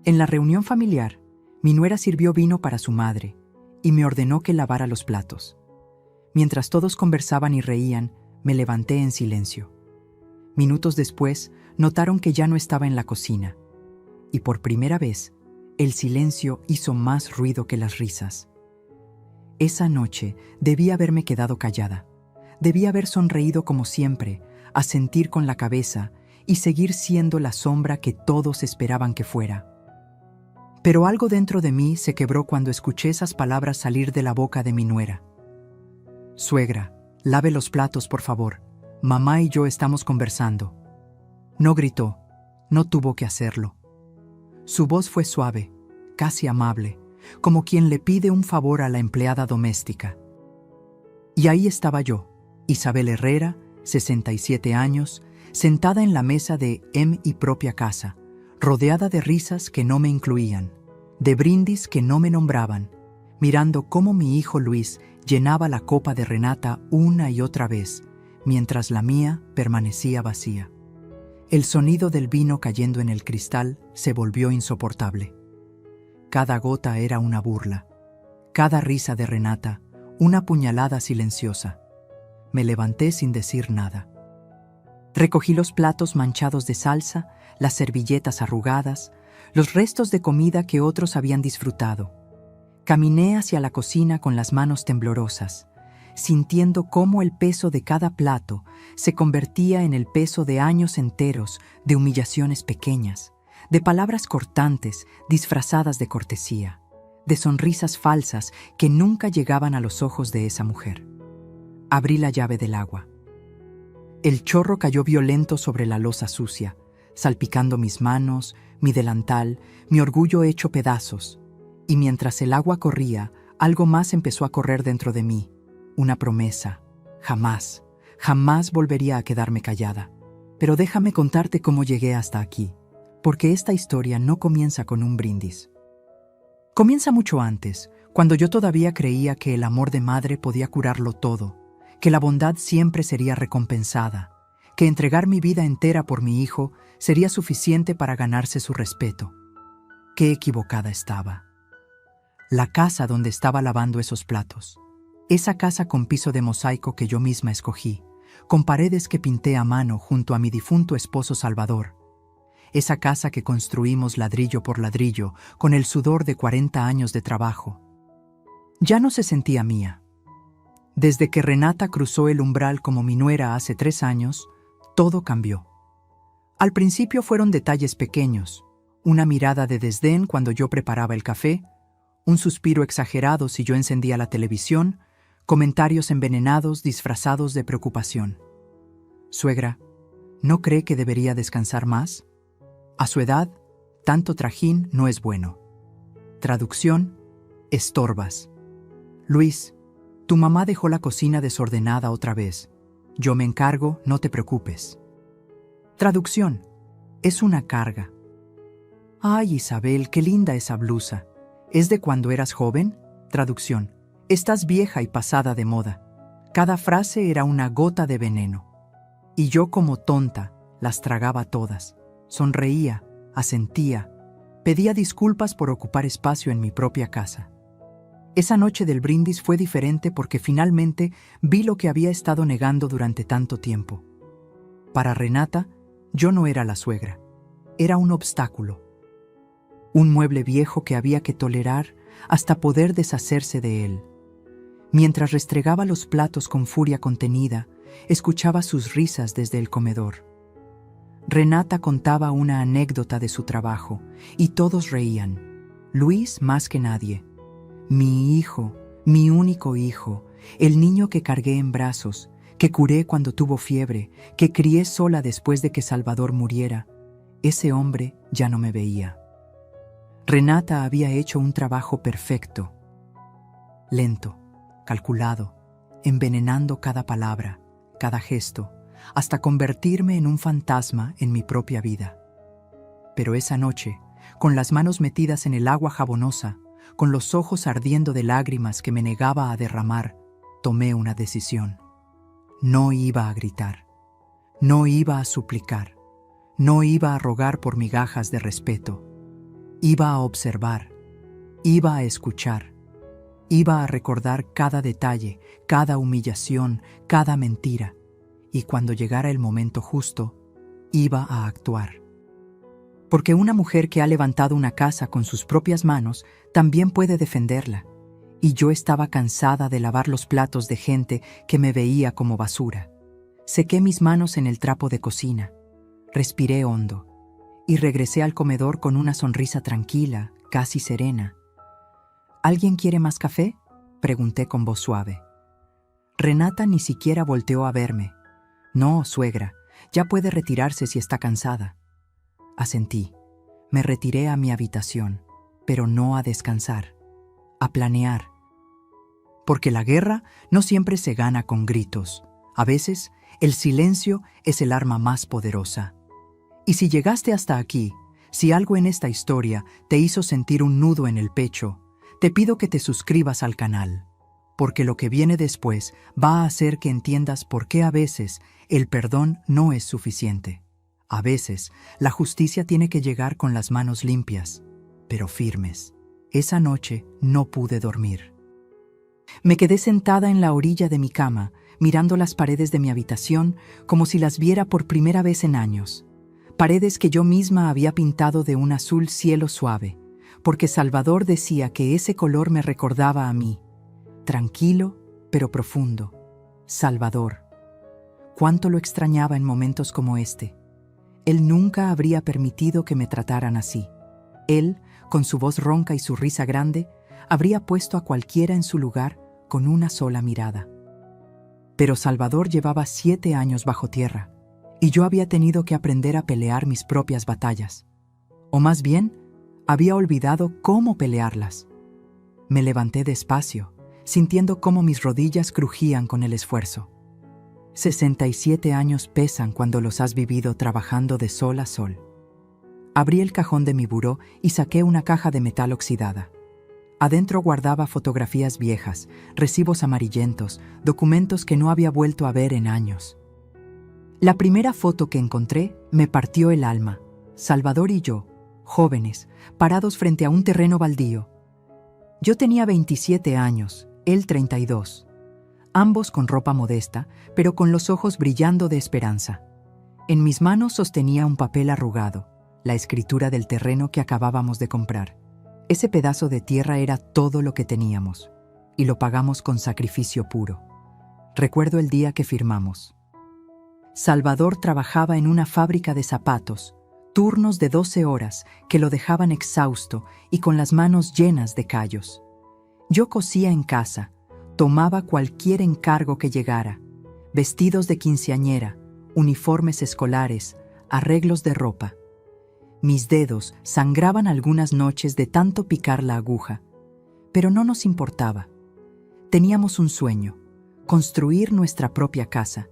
En la reunión familiar, mi nuera sirvió vino para su madre y me ordenó que lavara los platos. Mientras todos conversaban y reían, me levanté en silencio. Minutos después, notaron que ya no estaba en la cocina, y por primera vez, el silencio hizo más ruido que las risas. Esa noche debí haberme quedado callada. Debí haber sonreído como siempre, asentir con la cabeza y seguir siendo la sombra que todos esperaban que fuera. Pero algo dentro de mí se quebró cuando escuché esas palabras salir de la boca de mi nuera. «Suegra, lave los platos, por favor. Mamá y yo estamos conversando». No gritó, no tuvo que hacerlo. Su voz fue suave, casi amable, como quien le pide un favor a la empleada doméstica. Y ahí estaba yo, Isabel Herrera, 67 años, sentada en la mesa de mi propia casa, rodeada de risas que no me incluían, de brindis que no me nombraban, mirando cómo mi hijo Luis llenaba la copa de Renata una y otra vez, mientras la mía permanecía vacía. El sonido del vino cayendo en el cristal se volvió insoportable. Cada gota era una burla, cada risa de Renata, una puñalada silenciosa. Me levanté sin decir nada. Recogí los platos manchados de salsa, las servilletas arrugadas, los restos de comida que otros habían disfrutado. Caminé hacia la cocina con las manos temblorosas, sintiendo cómo el peso de cada plato se convertía en el peso de años enteros de humillaciones pequeñas, de palabras cortantes disfrazadas de cortesía, de sonrisas falsas que nunca llegaban a los ojos de esa mujer. Abrí la llave del agua. El chorro cayó violento sobre la loza sucia, salpicando mis manos, mi delantal, mi orgullo hecho pedazos. Y mientras el agua corría, algo más empezó a correr dentro de mí. Una promesa. Jamás, jamás volvería a quedarme callada. Pero déjame contarte cómo llegué hasta aquí, porque esta historia no comienza con un brindis. Comienza mucho antes, cuando yo todavía creía que el amor de madre podía curarlo todo, que la bondad siempre sería recompensada, que entregar mi vida entera por mi hijo sería suficiente para ganarse su respeto. Qué equivocada estaba. La casa donde estaba lavando esos platos, esa casa con piso de mosaico que yo misma escogí, con paredes que pinté a mano junto a mi difunto esposo Salvador, esa casa que construimos ladrillo por ladrillo con el sudor de 40 años de trabajo, ya no se sentía mía. Desde que Renata cruzó el umbral como mi nuera hace 3 años, todo cambió. Al principio fueron detalles pequeños, una mirada de desdén cuando yo preparaba el café, un suspiro exagerado si yo encendía la televisión, comentarios envenenados disfrazados de preocupación. «Suegra, ¿no cree que debería descansar más? A su edad, tanto trajín no es bueno. Traducción: estorbas. Luis, tu mamá dejó la cocina desordenada otra vez. Yo me encargo, no te preocupes. Traducción: es una carga. Ay, Isabel, qué linda esa blusa. ¿Es de cuando eras joven? Traducción: estás vieja y pasada de moda. Cada frase era una gota de veneno. Y yo, como tonta, las tragaba todas. Sonreía, asentía, pedía disculpas por ocupar espacio en mi propia casa. Esa noche del brindis fue diferente porque finalmente vi lo que había estado negando durante tanto tiempo. Para Renata, yo no era la suegra. Era un obstáculo. Un mueble viejo que había que tolerar hasta poder deshacerse de él. Mientras restregaba los platos con furia contenida, escuchaba sus risas desde el comedor. Renata contaba una anécdota de su trabajo y todos reían. Luis más que nadie. Mi hijo, mi único hijo, el niño que cargué en brazos, que curé cuando tuvo fiebre, que crié sola después de que Salvador muriera. Ese hombre ya no me veía. Renata había hecho un trabajo perfecto, lento, calculado, envenenando cada palabra, cada gesto, hasta convertirme en un fantasma en mi propia vida. Pero esa noche, con las manos metidas en el agua jabonosa, con los ojos ardiendo de lágrimas que me negaba a derramar, tomé una decisión. No iba a gritar, no iba a suplicar, no iba a rogar por migajas de respeto. Iba a observar, iba a escuchar, iba a recordar cada detalle, cada humillación, cada mentira, y cuando llegara el momento justo, iba a actuar. Porque una mujer que ha levantado una casa con sus propias manos también puede defenderla, y yo estaba cansada de lavar los platos de gente que me veía como basura. Sequé mis manos en el trapo de cocina, respiré hondo, y regresé al comedor con una sonrisa tranquila, casi serena. ¿Alguien quiere más café?, pregunté con voz suave. Renata ni siquiera volteó a verme. No, suegra, ya puede retirarse si está cansada. Asentí. Me retiré a mi habitación, pero no a descansar, a planear. Porque la guerra no siempre se gana con gritos. A veces, el silencio es el arma más poderosa. Y si llegaste hasta aquí, si algo en esta historia te hizo sentir un nudo en el pecho, te pido que te suscribas al canal, porque lo que viene después va a hacer que entiendas por qué a veces el perdón no es suficiente. A veces, la justicia tiene que llegar con las manos limpias, pero firmes. Esa noche no pude dormir. Me quedé sentada en la orilla de mi cama, mirando las paredes de mi habitación como si las viera por primera vez en años. Paredes que yo misma había pintado de un azul cielo suave, porque Salvador decía que ese color me recordaba a mí. Tranquilo, pero profundo. Salvador. Cuánto lo extrañaba en momentos como este. Él nunca habría permitido que me trataran así. Él, con su voz ronca y su risa grande, habría puesto a cualquiera en su lugar con una sola mirada. Pero Salvador llevaba 7 años bajo tierra, y yo había tenido que aprender a pelear mis propias batallas. O más bien, había olvidado cómo pelearlas. Me levanté despacio, sintiendo cómo mis rodillas crujían con el esfuerzo. 67 años pesan cuando los has vivido trabajando de sol a sol. Abrí el cajón de mi buró y saqué una caja de metal oxidada. Adentro guardaba fotografías viejas, recibos amarillentos, documentos que no había vuelto a ver en años. La primera foto que encontré me partió el alma. Salvador y yo, jóvenes, parados frente a un terreno baldío. Yo tenía 27 años, él 32. Ambos con ropa modesta, pero con los ojos brillando de esperanza. En mis manos sostenía un papel arrugado, la escritura del terreno que acabábamos de comprar. Ese pedazo de tierra era todo lo que teníamos, y lo pagamos con sacrificio puro. Recuerdo el día que firmamos. Salvador trabajaba en una fábrica de zapatos, turnos de 12 horas que lo dejaban exhausto y con las manos llenas de callos. Yo cosía en casa, tomaba cualquier encargo que llegara, vestidos de quinceañera, uniformes escolares, arreglos de ropa. Mis dedos sangraban algunas noches de tanto picar la aguja, pero no nos importaba. Teníamos un sueño, construir nuestra propia casa,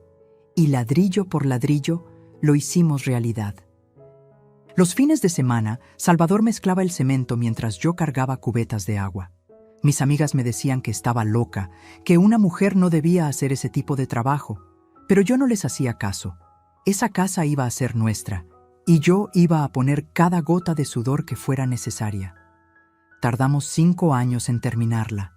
y ladrillo por ladrillo lo hicimos realidad. Los fines de semana, Salvador mezclaba el cemento mientras yo cargaba cubetas de agua. Mis amigas me decían que estaba loca, que una mujer no debía hacer ese tipo de trabajo, pero yo no les hacía caso. Esa casa iba a ser nuestra, y yo iba a poner cada gota de sudor que fuera necesaria. Tardamos 5 años en terminarla.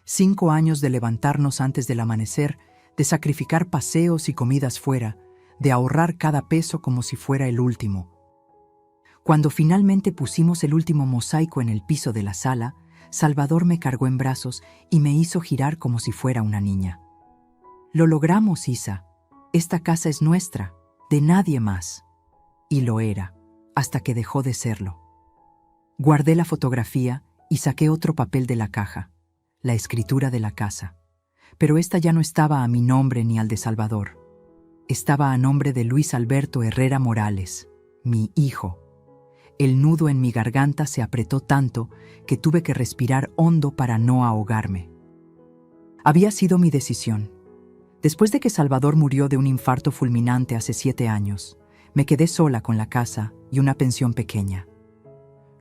5 años de levantarnos antes del amanecer, de sacrificar paseos y comidas fuera, de ahorrar cada peso como si fuera el último. Cuando finalmente pusimos el último mosaico en el piso de la sala, Salvador me cargó en brazos y me hizo girar como si fuera una niña. Lo logramos, Isa. Esta casa es nuestra, de nadie más. Y lo era, hasta que dejó de serlo. Guardé la fotografía y saqué otro papel de la caja, la escritura de la casa. Pero esta ya no estaba a mi nombre ni al de Salvador. Estaba a nombre de Luis Alberto Herrera Morales, mi hijo. El nudo en mi garganta se apretó tanto que tuve que respirar hondo para no ahogarme. Había sido mi decisión. Después de que Salvador murió de un infarto fulminante hace 7 años, me quedé sola con la casa y una pensión pequeña.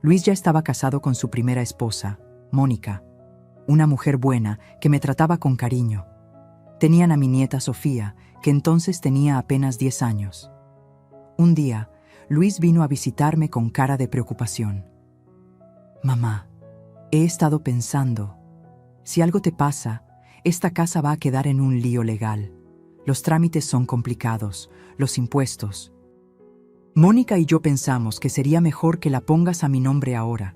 Luis ya estaba casado con su primera esposa, Mónica, una mujer buena que me trataba con cariño. Tenían a mi nieta Sofía, que entonces tenía apenas 10 años. Un día, Luis vino a visitarme con cara de preocupación. Mamá, he estado pensando, si algo te pasa, esta casa va a quedar en un lío legal. Los trámites son complicados, los impuestos. Mónica y yo pensamos que sería mejor que la pongas a mi nombre ahora.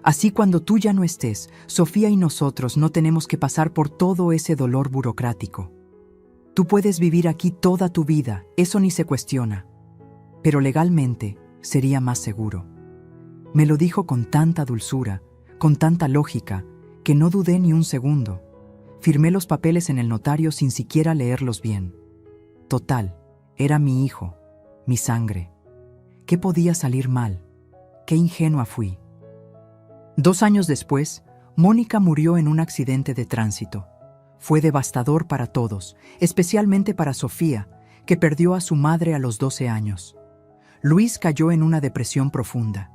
Así cuando tú ya no estés, Sofía y nosotros no tenemos que pasar por todo ese dolor burocrático. Tú puedes vivir aquí toda tu vida, eso ni se cuestiona. Pero legalmente sería más seguro. Me lo dijo con tanta dulzura, con tanta lógica, que no dudé ni un segundo. Firmé los papeles en el notario sin siquiera leerlos bien. Total, era mi hijo, mi sangre. ¿Qué podía salir mal? Qué ingenua fui. 2 años después, Mónica murió en un accidente de tránsito. Fue devastador para todos, especialmente para Sofía, que perdió a su madre a los 12 años. Luis cayó en una depresión profunda.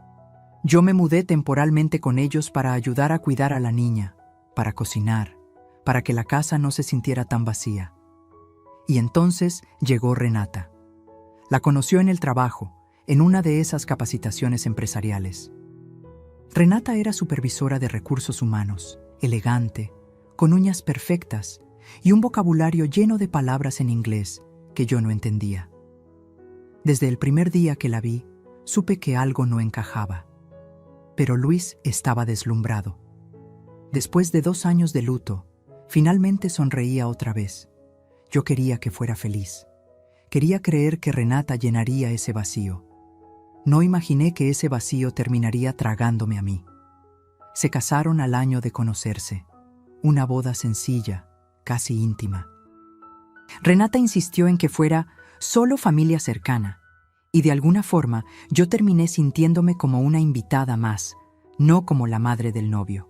Yo me mudé temporalmente con ellos para ayudar a cuidar a la niña, para cocinar, para que la casa no se sintiera tan vacía. Y entonces llegó Renata. La conoció en el trabajo, en una de esas capacitaciones empresariales. Renata era supervisora de recursos humanos, elegante, con uñas perfectas y un vocabulario lleno de palabras en inglés que yo no entendía. Desde el primer día que la vi, supe que algo no encajaba. Pero Luis estaba deslumbrado. Después de 2 años de luto, finalmente sonreía otra vez. Yo quería que fuera feliz. Quería creer que Renata llenaría ese vacío. No imaginé que ese vacío terminaría tragándome a mí. Se casaron al año de conocerse. Una boda sencilla, casi íntima. Renata insistió en que fuera solo familia cercana, y de alguna forma yo terminé sintiéndome como una invitada más, no como la madre del novio.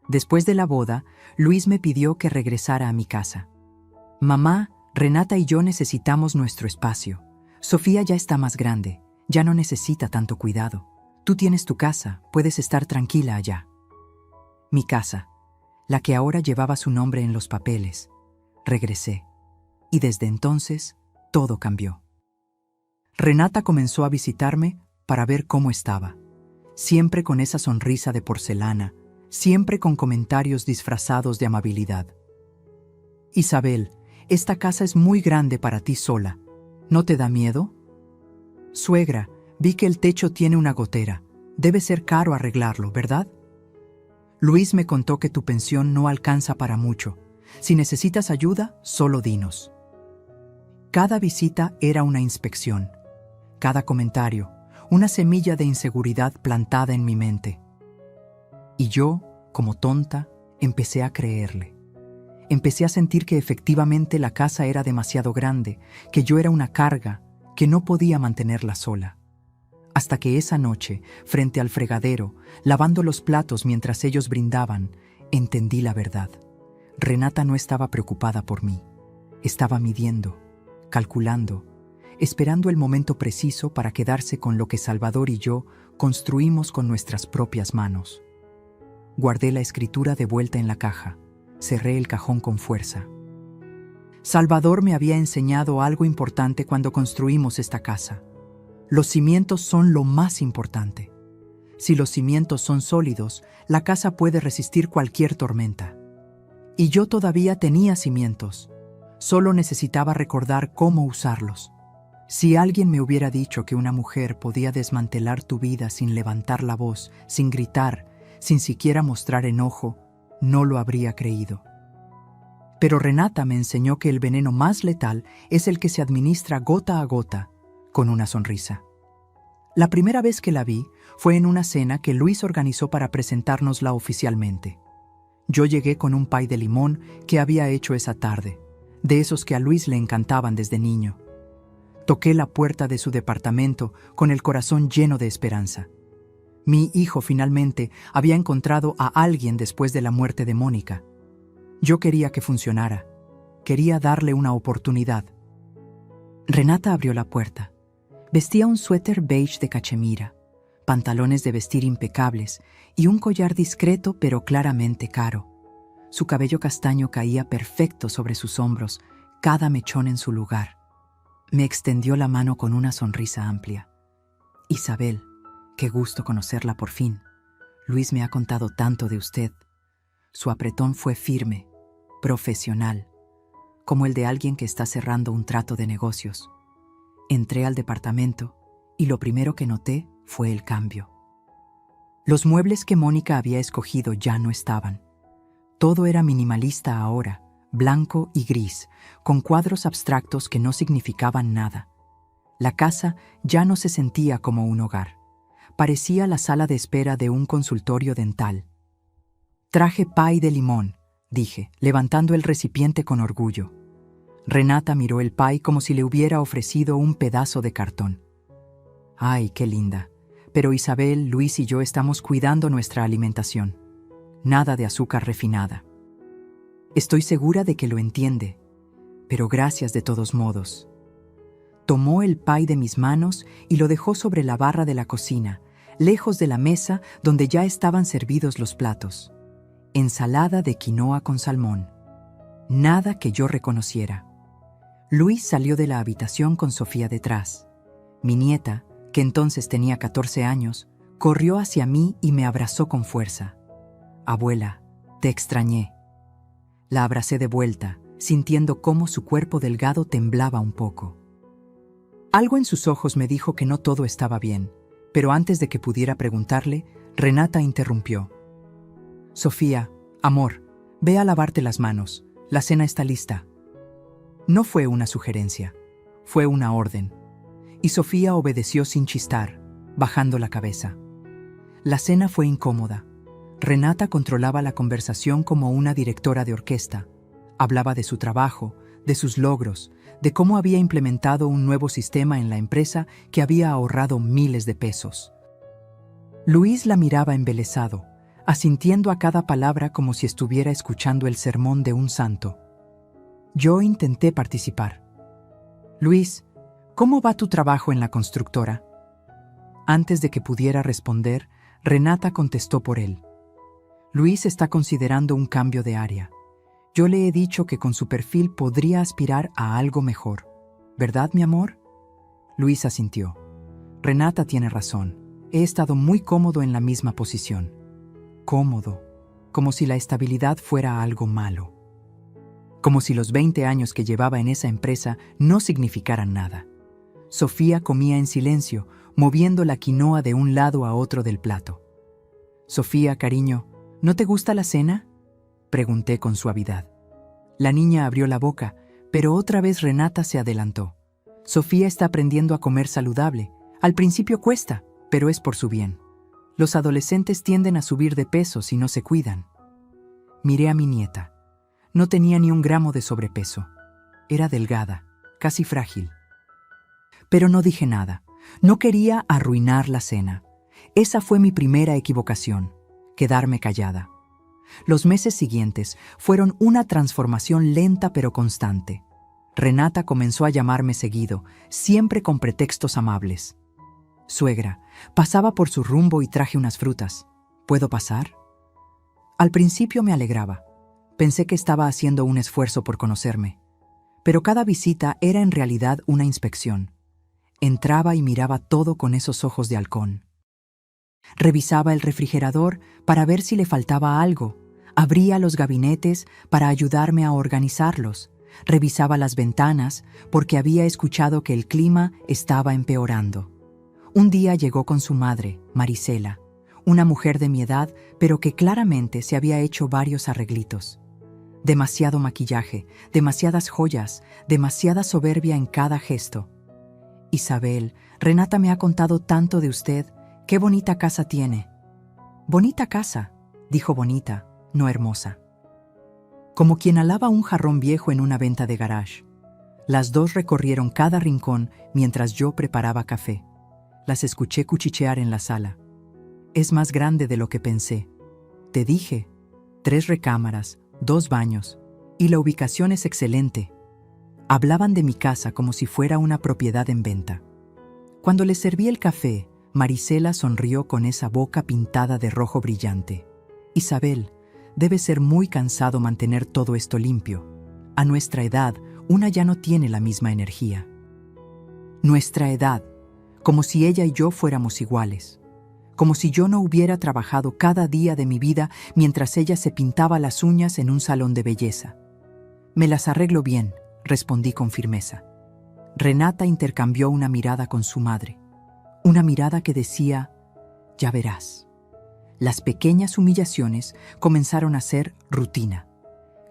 Después de la boda, Luis me pidió que regresara a mi casa. Mamá, Renata y yo necesitamos nuestro espacio. Sofía ya está más grande, ya no necesita tanto cuidado. Tú tienes tu casa, puedes estar tranquila allá. Mi casa, la que ahora llevaba su nombre en los papeles. Regresé. Y desde entonces, todo cambió. Renata comenzó a visitarme para ver cómo estaba. Siempre con esa sonrisa de porcelana, siempre con comentarios disfrazados de amabilidad. Isabel, esta casa es muy grande para ti sola. ¿No te da miedo? Suegra, vi que el techo tiene una gotera. Debe ser caro arreglarlo, ¿verdad? Luis me contó que tu pensión no alcanza para mucho. Si necesitas ayuda, solo dinos. Cada visita era una inspección. Cada comentario, una semilla de inseguridad plantada en mi mente. Y yo, como tonta, empecé a creerle. Empecé a sentir que efectivamente la casa era demasiado grande, que yo era una carga, que no podía mantenerla sola. Hasta que esa noche, frente al fregadero, lavando los platos mientras ellos brindaban, entendí la verdad. Renata no estaba preocupada por mí. Estaba midiendo, calculando, esperando el momento preciso para quedarse con lo que Salvador y yo construimos con nuestras propias manos. Guardé la escritura de vuelta en la caja. Cerré el cajón con fuerza. Salvador me había enseñado algo importante cuando construimos esta casa. Los cimientos son lo más importante. Si los cimientos son sólidos, la casa puede resistir cualquier tormenta. Y yo todavía tenía cimientos. Solo necesitaba recordar cómo usarlos. Si alguien me hubiera dicho que una mujer podía desmantelar tu vida sin levantar la voz, sin gritar, sin siquiera mostrar enojo, no lo habría creído. Pero Renata me enseñó que el veneno más letal es el que se administra gota a gota, con una sonrisa. La primera vez que la vi fue en una cena que Luis organizó para presentárnosla oficialmente. Yo llegué con un pay de limón que había hecho esa tarde, de esos que a Luis le encantaban desde niño. Toqué la puerta de su departamento con el corazón lleno de esperanza. Mi hijo finalmente había encontrado a alguien después de la muerte de Mónica. Yo quería que funcionara. Quería darle una oportunidad. Renata abrió la puerta. Vestía un suéter beige de cachemira, pantalones de vestir impecables y un collar discreto pero claramente caro. Su cabello castaño caía perfecto sobre sus hombros, cada mechón en su lugar. Me extendió la mano con una sonrisa amplia. Isabel, qué gusto conocerla por fin. Luis me ha contado tanto de usted. Su apretón fue firme, profesional, como el de alguien que está cerrando un trato de negocios. Entré al departamento y lo primero que noté fue el cambio. Los muebles que Mónica había escogido ya no estaban. Todo era minimalista ahora, blanco y gris, con cuadros abstractos que no significaban nada. La casa ya no se sentía como un hogar. Parecía la sala de espera de un consultorio dental. «Traje pay de limón», dije, levantando el recipiente con orgullo. Renata miró el pay como si le hubiera ofrecido un pedazo de cartón. «Ay, qué linda. Pero Isabel, Luis y yo estamos cuidando nuestra alimentación. Nada de azúcar refinada». Estoy segura de que lo entiende, pero gracias de todos modos. Tomó el pay de mis manos y lo dejó sobre la barra de la cocina, lejos de la mesa donde ya estaban servidos los platos. Ensalada de quinoa con salmón. Nada que yo reconociera. Luis salió de la habitación con Sofía detrás. Mi nieta, que entonces tenía 14 años, corrió hacia mí y me abrazó con fuerza. «Abuela, te extrañé». La abracé de vuelta, sintiendo cómo su cuerpo delgado temblaba un poco. Algo en sus ojos me dijo que no todo estaba bien, pero antes de que pudiera preguntarle, Renata interrumpió. «Sofía, amor, ve a lavarte las manos. La cena está lista». No fue una sugerencia, fue una orden. Y Sofía obedeció sin chistar, bajando la cabeza. La cena fue incómoda. Renata controlaba la conversación como una directora de orquesta. Hablaba de su trabajo, de sus logros, de cómo había implementado un nuevo sistema en la empresa que había ahorrado miles de pesos. Luis la miraba embelesado, asintiendo a cada palabra como si estuviera escuchando el sermón de un santo. Yo intenté participar. «Luis, ¿cómo va tu trabajo en la constructora?» Antes de que pudiera responder, Renata contestó por él. «Luis está considerando un cambio de área. Yo le he dicho que con su perfil podría aspirar a algo mejor. ¿Verdad, mi amor?» Luis asintió. «Renata tiene razón. He estado muy cómodo en la misma posición». Cómodo, como si la estabilidad fuera algo malo. Como si los 20 años que llevaba en esa empresa no significaran nada. Sofía comía en silencio, moviendo la quinoa de un lado a otro del plato. «Sofía, cariño, ¿no te gusta la cena?», pregunté con suavidad. La niña abrió la boca, pero otra vez Renata se adelantó. «Sofía está aprendiendo a comer saludable. Al principio cuesta, pero es por su bien. Los adolescentes tienden a subir de peso si no se cuidan». Miré a mi nieta. No tenía ni 1 gramo de sobrepeso. Era delgada, casi frágil. Pero no dije nada. No quería arruinar la cena. Esa fue mi primera equivocación, quedarme callada. Los meses siguientes fueron una transformación lenta pero constante. Renata comenzó a llamarme seguido, siempre con pretextos amables. «Suegra, pasaba por su rumbo y traje unas frutas. ¿Puedo pasar?». Al principio me alegraba. Pensé que estaba haciendo un esfuerzo por conocerme. Pero cada visita era en realidad una inspección. Entraba y miraba todo con esos ojos de halcón. Revisaba el refrigerador para ver si le faltaba algo. Abría los gabinetes para ayudarme a organizarlos. Revisaba las ventanas porque había escuchado que el clima estaba empeorando. Un día llegó con su madre, Marisela, una mujer de mi edad, pero que claramente se había hecho varios arreglitos. Demasiado maquillaje, demasiadas joyas, demasiada soberbia en cada gesto. «Isabel, Renata me ha contado tanto de usted. Qué bonita casa tiene». «Bonita casa», dijo bonita, no hermosa. Como quien alaba un jarrón viejo en una venta de garage. Las dos recorrieron cada rincón mientras yo preparaba café. Las escuché cuchichear en la sala. «Es más grande de lo que pensé. Te dije, 3 recámaras, 2 baños, y la ubicación es excelente». Hablaban de mi casa como si fuera una propiedad en venta. Cuando les serví el café, Marisela sonrió con esa boca pintada de rojo brillante. «Isabel, debe ser muy cansado mantener todo esto limpio. A nuestra edad, una ya no tiene la misma energía». Nuestra edad, como si ella y yo fuéramos iguales. como si yo no hubiera trabajado cada día de mi vida mientras ella se pintaba las uñas en un salón de belleza. «Me las arreglo bien», respondí con firmeza. Renata intercambió una mirada con su madre. Una mirada que decía: «Ya verás». Las pequeñas humillaciones comenzaron a ser rutina.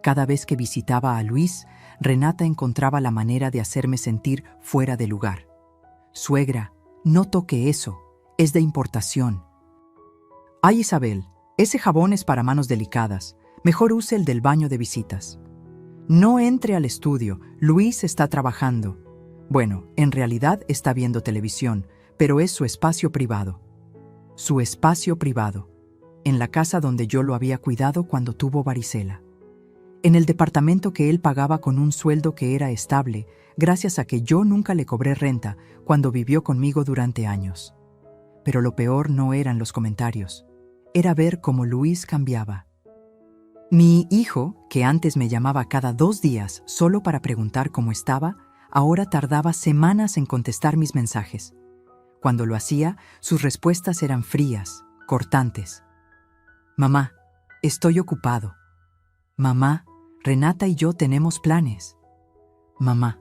Cada vez que visitaba a Luis, Renata encontraba la manera de hacerme sentir fuera de lugar. «Suegra, no toque eso, es de importación». «Ay, Isabel, ese jabón es para manos delicadas. Mejor use el del baño de visitas». «No entre al estudio, Luis está trabajando». «Bueno, en realidad está viendo televisión, pero es su espacio privado». Su espacio privado, en la casa donde yo lo había cuidado cuando tuvo varicela. En el departamento que él pagaba con un sueldo que era estable, gracias a que yo nunca le cobré renta cuando vivió conmigo durante años. Pero lo peor no eran los comentarios, era ver cómo Luis cambiaba. Mi hijo, que antes me llamaba cada 2 días solo para preguntar cómo estaba, ahora tardaba semanas en contestar mis mensajes. Cuando lo hacía, sus respuestas eran frías, cortantes. «Mamá, estoy ocupado». «Mamá, Renata y yo tenemos planes». «Mamá,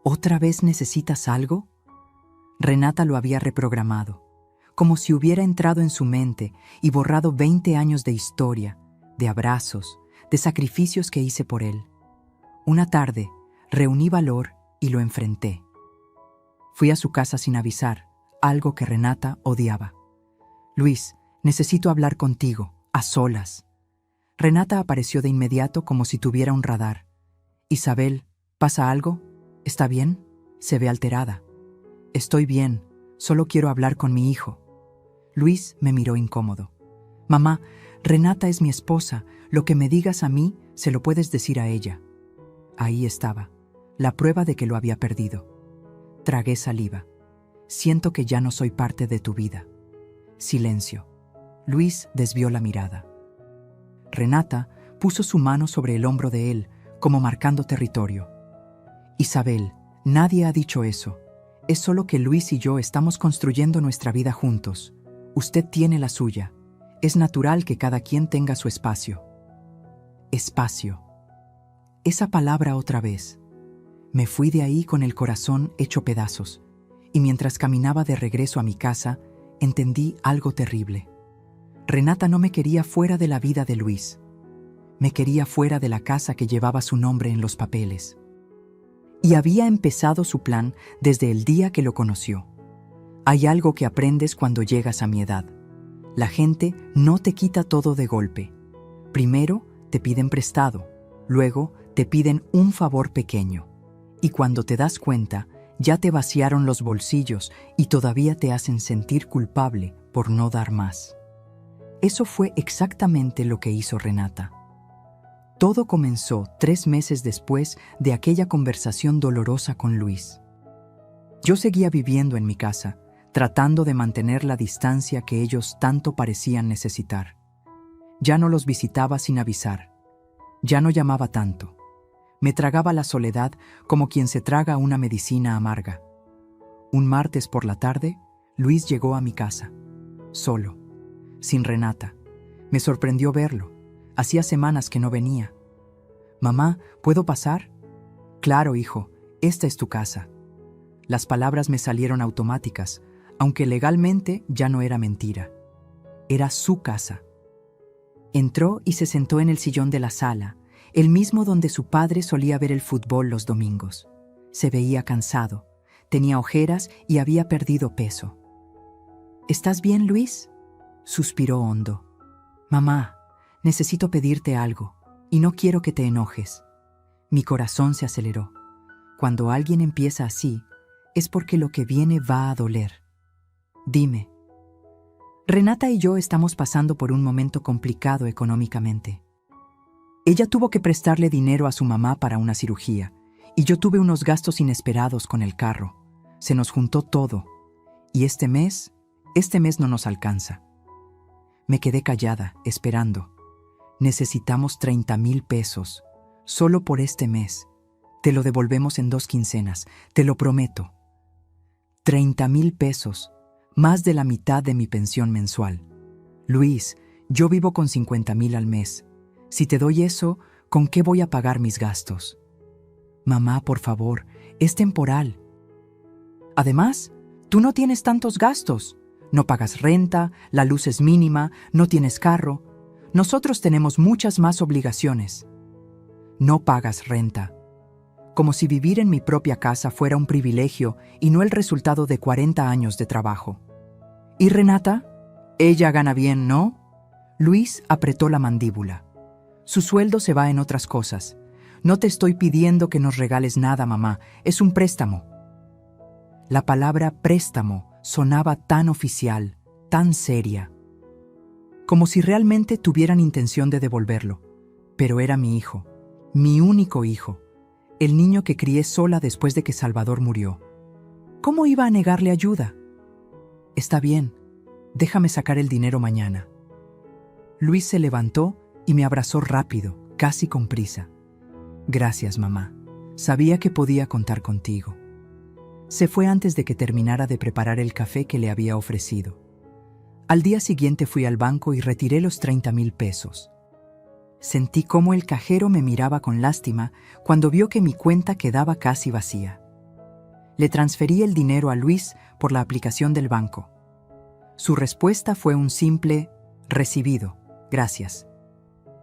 ¿otra vez necesitas algo?». Renata lo había reprogramado, como si hubiera entrado en su mente y borrado 20 años de historia, de abrazos, de sacrificios que hice por él. Una tarde, reuní valor y lo enfrenté. Fui a su casa sin avisar, algo que Renata odiaba. «Luis, necesito hablar contigo, a solas». Renata apareció de inmediato como si tuviera un radar. «Isabel, ¿pasa algo? ¿Está bien?». Se ve alterada. «Estoy bien, solo quiero hablar con mi hijo». Luis me miró incómodo. «Mamá, Renata es mi esposa, lo que me digas a mí, se lo puedes decir a ella». Ahí estaba, la prueba de que lo había perdido. Tragué saliva. «Siento que ya no soy parte de tu vida». Silencio. Luis desvió la mirada. Renata puso su mano sobre el hombro de él, como marcando territorio. «Isabel, nadie ha dicho eso. Es solo que Luis y yo estamos construyendo nuestra vida juntos. Usted tiene la suya. Es natural que cada quien tenga su espacio». Espacio. Esa palabra otra vez. Me fui de ahí con el corazón hecho pedazos, y mientras caminaba de regreso a mi casa, entendí algo terrible. Renata no me quería fuera de la vida de Luis. Me quería fuera de la casa que llevaba su nombre en los papeles. Y había empezado su plan desde el día que lo conoció. Hay algo que aprendes cuando llegas a mi edad. La gente no te quita todo de golpe. Primero te piden prestado, luego te piden un favor pequeño. Y cuando te das cuenta, ya te vaciaron los bolsillos y todavía te hacen sentir culpable por no dar más. Eso fue exactamente lo que hizo Renata. Todo comenzó 3 meses después de aquella conversación dolorosa con Luis. Yo seguía viviendo en mi casa, tratando de mantener la distancia que ellos tanto parecían necesitar. Ya no los visitaba sin avisar. Ya no llamaba tanto. Me tragaba la soledad como quien se traga una medicina amarga. Un martes por la tarde, Luis llegó a mi casa, solo, sin Renata. Me sorprendió verlo. Hacía semanas que no venía. «Mamá, ¿puedo pasar?». «Claro, hijo, esta es tu casa». Las palabras me salieron automáticas, aunque legalmente ya no era mentira. Era su casa. Entró y se sentó en el sillón de la sala, el mismo donde su padre solía ver el fútbol los domingos. Se veía cansado, tenía ojeras y había perdido peso. «¿Estás bien, Luis?», suspiró hondo. «Mamá, necesito pedirte algo, y no quiero que te enojes». Mi corazón se aceleró. Cuando alguien empieza así, es porque lo que viene va a doler. «Dime». «Renata y yo estamos pasando por un momento complicado económicamente. Ella tuvo que prestarle dinero a su mamá para una cirugía, y yo tuve unos gastos inesperados con el carro. Se nos juntó todo, y este mes no nos alcanza». Me quedé callada, esperando. «Necesitamos 30,000 pesos, solo por este mes. Te lo devolvemos en 2 quincenas, te lo prometo». 30,000 pesos. más de la mitad de mi pensión mensual. Luis, yo vivo con 50,000 al mes. Si te doy eso, ¿con qué voy a pagar mis gastos? Mamá, por favor, es temporal. Además, tú no tienes tantos gastos. No pagas renta, la luz es mínima, no tienes carro. Nosotros tenemos muchas más obligaciones. No pagas renta. Como si vivir en mi propia casa fuera un privilegio y no el resultado de 40 años de trabajo. ¿Y Renata? Ella gana bien, ¿no? Luis apretó la mandíbula. Su sueldo se va en otras cosas. No te estoy pidiendo que nos regales nada, mamá. Es un préstamo. La palabra préstamo sonaba tan oficial, tan seria, como si realmente tuvieran intención de devolverlo. Pero era mi hijo, mi único hijo, el niño que crié sola después de que Salvador murió. ¿Cómo iba a negarle ayuda? Está bien, déjame sacar el dinero mañana. Luis se levantó y me abrazó rápido, casi con prisa. Gracias, mamá. Sabía que podía contar contigo. Se fue antes de que terminara de preparar el café que le había ofrecido. Al día siguiente fui al banco y retiré los 30,000 pesos. Sentí cómo el cajero me miraba con lástima cuando vio que mi cuenta quedaba casi vacía. Le transferí el dinero a Luis por la aplicación del banco. Su respuesta fue un simple recibido, gracias.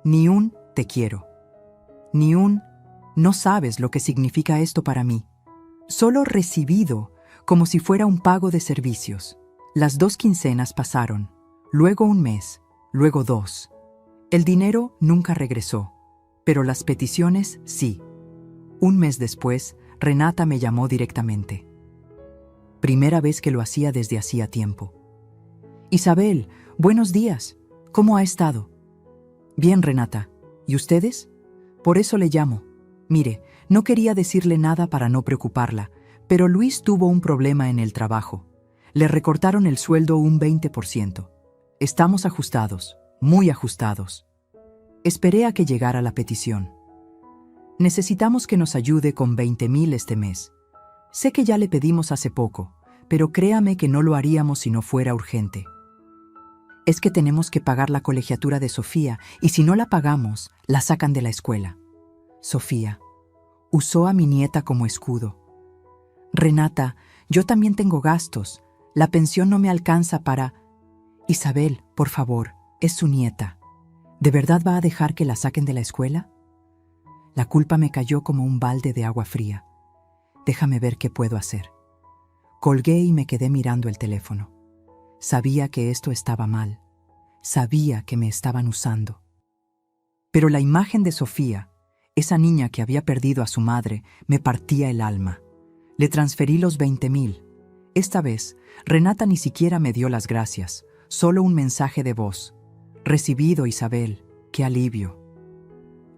Ni un te quiero. Ni un no sabes lo que significa esto para mí. Solo recibido, como si fuera un pago de servicios. Las 2 quincenas pasaron, luego un mes, luego 2. El dinero nunca regresó, pero las peticiones sí. Un mes después, Renata me llamó directamente. Primera vez que lo hacía desde hacía tiempo. Isabel, buenos días. ¿Cómo ha estado? Bien, Renata. ¿Y ustedes? Por eso le llamo. Mire, no quería decirle nada para no preocuparla, pero Luis tuvo un problema en el trabajo. Le recortaron el sueldo un 20%. Estamos ajustados, muy ajustados. Esperé a que llegara la petición. Necesitamos que nos ayude con 20,000 este mes. Sé que ya le pedimos hace poco, pero créame que no lo haríamos si no fuera urgente. Es que tenemos que pagar la colegiatura de Sofía y si no la pagamos, la sacan de la escuela. Sofía usó a mi nieta como escudo. Renata, yo también tengo gastos. La pensión no me alcanza para... Isabel, por favor, es su nieta. ¿De verdad va a dejar que la saquen de la escuela? La culpa me cayó como un balde de agua fría. Déjame ver qué puedo hacer. Colgué y me quedé mirando el teléfono. Sabía que esto estaba mal. Sabía que me estaban usando. Pero la imagen de Sofía, esa niña que había perdido a su madre, me partía el alma. Le transferí los 20,000. Esta vez, Renata ni siquiera me dio las gracias, solo un mensaje de voz. Recibido, Isabel, qué alivio.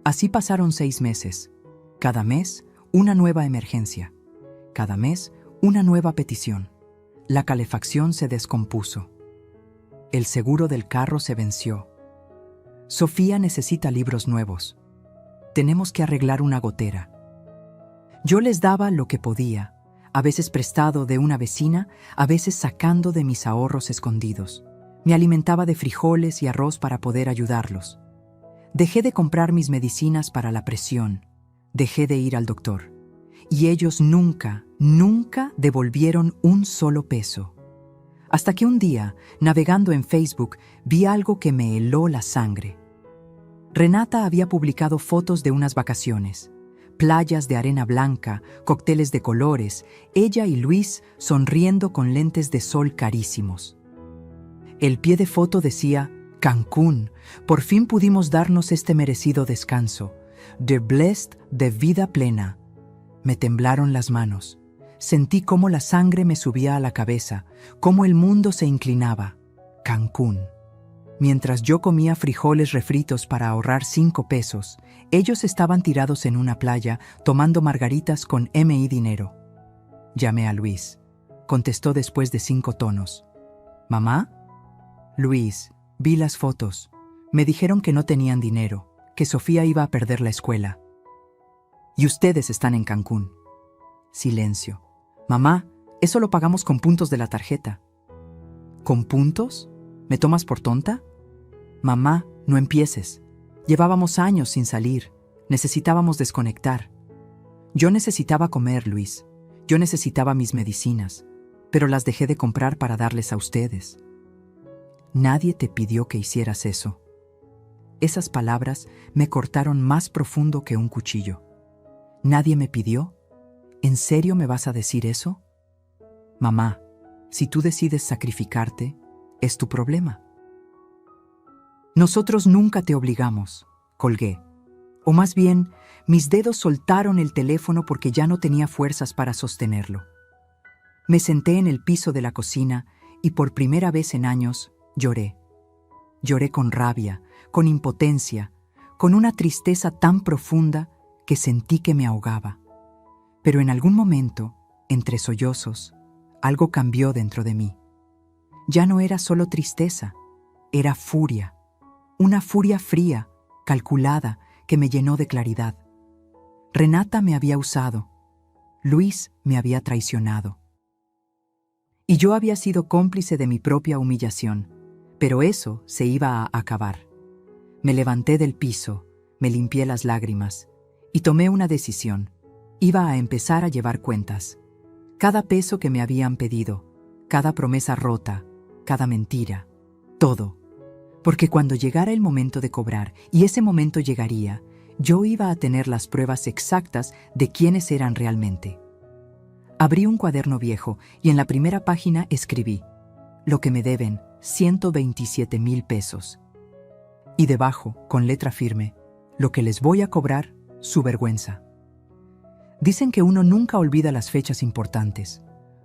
Así pasaron 6 meses. Cada mes, una nueva emergencia. Cada mes, una nueva petición. La calefacción se descompuso. El seguro del carro se venció. Sofía necesita libros nuevos. Tenemos que arreglar una gotera. Yo les daba lo que podía, a veces prestado de una vecina, a veces sacando de mis ahorros escondidos. Me alimentaba de frijoles y arroz para poder ayudarlos. Dejé de comprar mis medicinas para la presión. Dejé de ir al doctor. Y ellos nunca devolvieron un solo peso. Hasta que un día, navegando en Facebook, vi algo que me heló la sangre. Renata había publicado fotos de unas vacaciones. Playas de arena blanca, cócteles de colores, ella y Luis sonriendo con lentes de sol carísimos. El pie de foto decía, Cancún, por fin pudimos darnos este merecido descanso. The blessed de vida plena. Me temblaron las manos. Sentí cómo la sangre me subía a la cabeza, cómo el mundo se inclinaba. Cancún. Mientras yo comía frijoles refritos para ahorrar 5 pesos, ellos estaban tirados en una playa tomando margaritas con M.I. dinero. Llamé a Luis. Contestó después de 5 tonos. ¿Mamá? Luis, vi las fotos. Me dijeron que no tenían dinero, que Sofía iba a perder la escuela. Y ustedes están en Cancún. Silencio. Mamá, eso lo pagamos con puntos de la tarjeta. ¿Con puntos? ¿Me tomas por tonta? Mamá, no empieces. Llevábamos años sin salir. Necesitábamos desconectar. Yo necesitaba comer, Luis. Yo necesitaba mis medicinas, pero las dejé de comprar para darles a ustedes. Nadie te pidió que hicieras eso. Esas palabras me cortaron más profundo que un cuchillo. ¿Nadie me pidió? ¿En serio me vas a decir eso? Mamá, si tú decides sacrificarte, es tu problema. Nosotros nunca te obligamos, colgué. O más bien, mis dedos soltaron el teléfono porque ya no tenía fuerzas para sostenerlo. Me senté en el piso de la cocina y por primera vez en años lloré. Lloré con rabia, con impotencia, con una tristeza tan profunda que sentí que me ahogaba. Pero en algún momento, entre sollozos, algo cambió dentro de mí. Ya no era solo tristeza, era furia. Una furia fría, calculada, que me llenó de claridad. Renata me había usado. Luis me había traicionado. Y yo había sido cómplice de mi propia humillación, pero eso se iba a acabar. Me levanté del piso, me limpié las lágrimas y tomé una decisión. Iba a empezar a llevar cuentas. Cada peso que me habían pedido, cada promesa rota, cada mentira, todo. Porque cuando llegara el momento de cobrar, y ese momento llegaría, yo iba a tener las pruebas exactas de quiénes eran realmente. Abrí un cuaderno viejo y en la primera página escribí: lo que me deben, 127,000 pesos. Y debajo, con letra firme, lo que les voy a cobrar, su vergüenza. Dicen que uno nunca olvida las fechas importantes.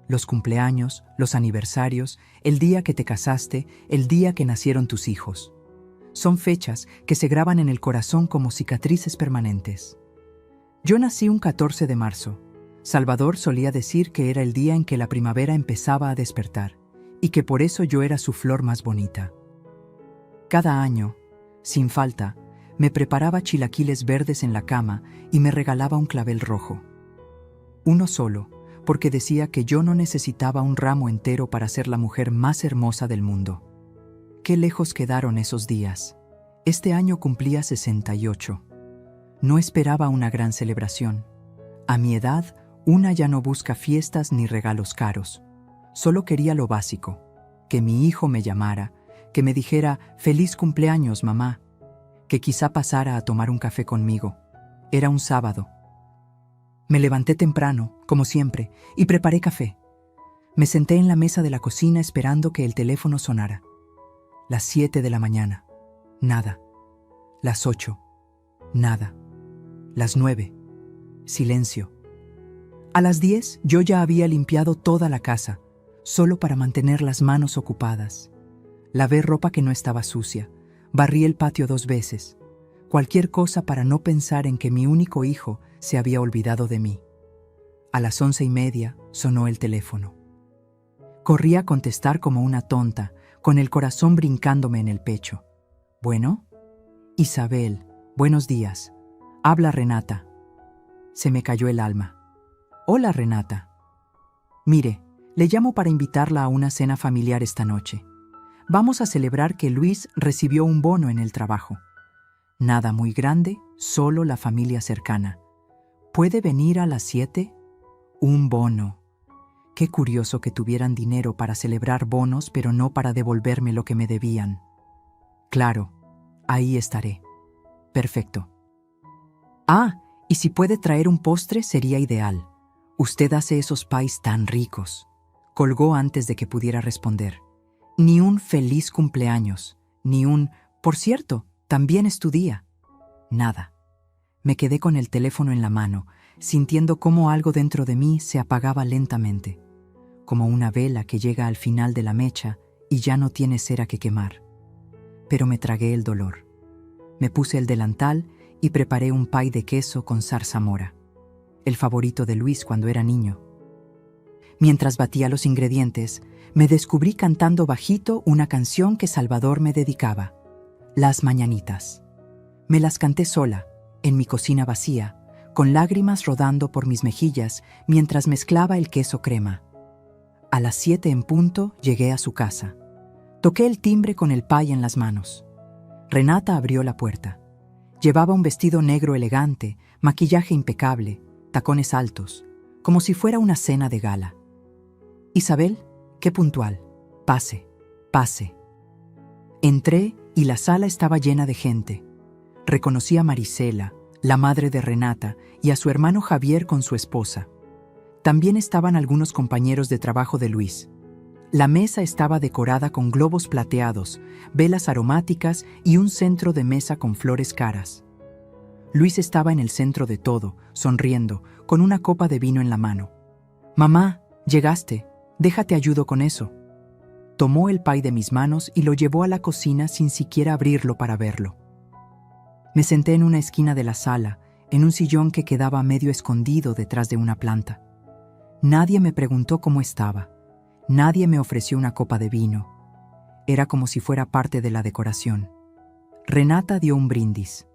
Los cumpleaños, los aniversarios, el día que te casaste, el día que nacieron tus hijos. Son fechas que se graban en el corazón como cicatrices permanentes. Yo nací un 14 de marzo. Salvador solía decir que era el día en que la primavera empezaba a despertar y que por eso yo era su flor más bonita. Cada año, sin falta, me preparaba chilaquiles verdes en la cama y me regalaba un clavel rojo. Uno solo, porque decía que yo no necesitaba un ramo entero para ser la mujer más hermosa del mundo. Qué lejos quedaron esos días. Este año cumplía 68. No esperaba una gran celebración. A mi edad, una ya no busca fiestas ni regalos caros. Solo quería lo básico, que mi hijo me llamara, que me dijera «Feliz cumpleaños, mamá», que quizá pasara a tomar un café conmigo. Era un sábado. Me levanté temprano, como siempre, y preparé café. Me senté en la mesa de la cocina esperando que el teléfono sonara. Las 7 de la mañana. Nada. Las 8. Nada. Las 9. Silencio. A las 10 yo ya había limpiado toda la casa, solo para mantener las manos ocupadas. Lavé ropa que no estaba sucia. Barrí el patio 2 veces. Cualquier cosa para no pensar en que mi único hijo se había olvidado de mí. A las 11:30 sonó el teléfono. Corrí a contestar como una tonta, con el corazón brincándome en el pecho. ¿Bueno? Isabel, buenos días. Habla Renata. Se me cayó el alma. Hola, Renata. Mire, le llamo para invitarla a una cena familiar esta noche. Vamos a celebrar que Luis recibió un bono en el trabajo. Nada muy grande, solo la familia cercana. ¿Puede venir a las 7? Un bono. Qué curioso que tuvieran dinero para celebrar bonos, pero no para devolverme lo que me debían. Claro, ahí estaré. Perfecto. Ah, y si puede traer un postre sería ideal. Usted hace esos pies tan ricos. Colgó antes de que pudiera responder. Ni un feliz cumpleaños, ni un, por cierto, también es tu día. Nada. Me quedé con el teléfono en la mano, sintiendo cómo algo dentro de mí se apagaba lentamente, como una vela que llega al final de la mecha y ya no tiene cera que quemar. Pero me tragué el dolor. Me puse el delantal y preparé un pie de queso con zarzamora, el favorito de Luis cuando era niño. Mientras batía los ingredientes, me descubrí cantando bajito una canción que Salvador me dedicaba, Las Mañanitas. Me las canté sola, en mi cocina vacía, con lágrimas rodando por mis mejillas mientras mezclaba el queso crema. A las 7 en punto llegué a su casa. Toqué el timbre con el pay en las manos. Renata abrió la puerta. Llevaba un vestido negro elegante, maquillaje impecable, tacones altos, como si fuera una cena de gala. «Isabel, qué puntual. Pase, pase». Entré y la sala estaba llena de gente. Reconocí a Marisela, la madre de Renata, y a su hermano Javier con su esposa. También estaban algunos compañeros de trabajo de Luis. La mesa estaba decorada con globos plateados, velas aromáticas y un centro de mesa con flores caras. Luis estaba en el centro de todo, sonriendo, con una copa de vino en la mano. «Mamá, llegaste. Déjate ayudo con eso». Tomó el pay de mis manos y lo llevó a la cocina sin siquiera abrirlo para verlo. Me senté en una esquina de la sala, en un sillón que quedaba medio escondido detrás de una planta. Nadie me preguntó cómo estaba. Nadie me ofreció una copa de vino. Era como si fuera parte de la decoración. Renata dio un brindis.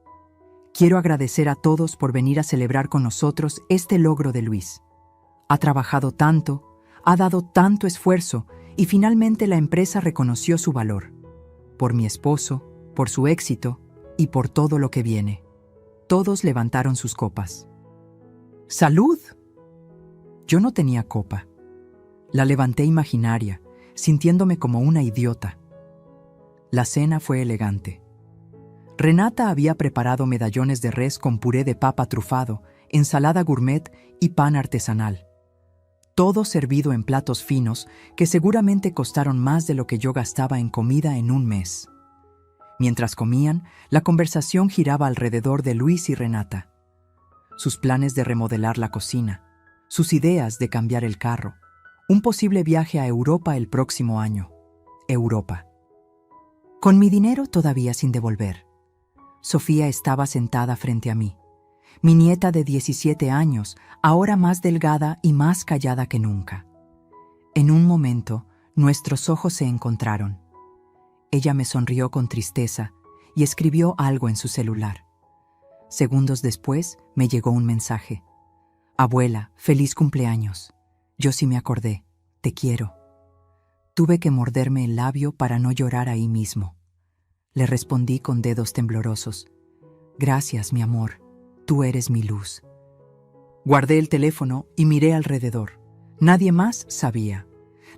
«Quiero agradecer a todos por venir a celebrar con nosotros este logro de Luis. Ha trabajado tanto, ha dado tanto esfuerzo y finalmente la empresa reconoció su valor. Por mi esposo, por su éxito y por todo lo que viene». Todos levantaron sus copas. «¡Salud!». Yo no tenía copa. La levanté imaginaria, sintiéndome como una idiota. La cena fue elegante. Renata había preparado medallones de res con puré de papa trufado, ensalada gourmet y pan artesanal. Todo servido en platos finos que seguramente costaron más de lo que yo gastaba en comida en un mes. Mientras comían, la conversación giraba alrededor de Luis y Renata. Sus planes de remodelar la cocina, sus ideas de cambiar el carro, un posible viaje a Europa el próximo año. Europa. Con mi dinero todavía sin devolver. Sofía estaba sentada frente a mí. Mi nieta de 17 años, ahora más delgada y más callada que nunca. En un momento, nuestros ojos se encontraron. Ella me sonrió con tristeza y escribió algo en su celular. Segundos después, me llegó un mensaje. «Abuela, feliz cumpleaños. Yo sí me acordé. Te quiero». Tuve que morderme el labio para no llorar ahí mismo. Le respondí con dedos temblorosos. «Gracias, mi amor. Tú eres mi luz». Guardé el teléfono y miré alrededor. Nadie más sabía.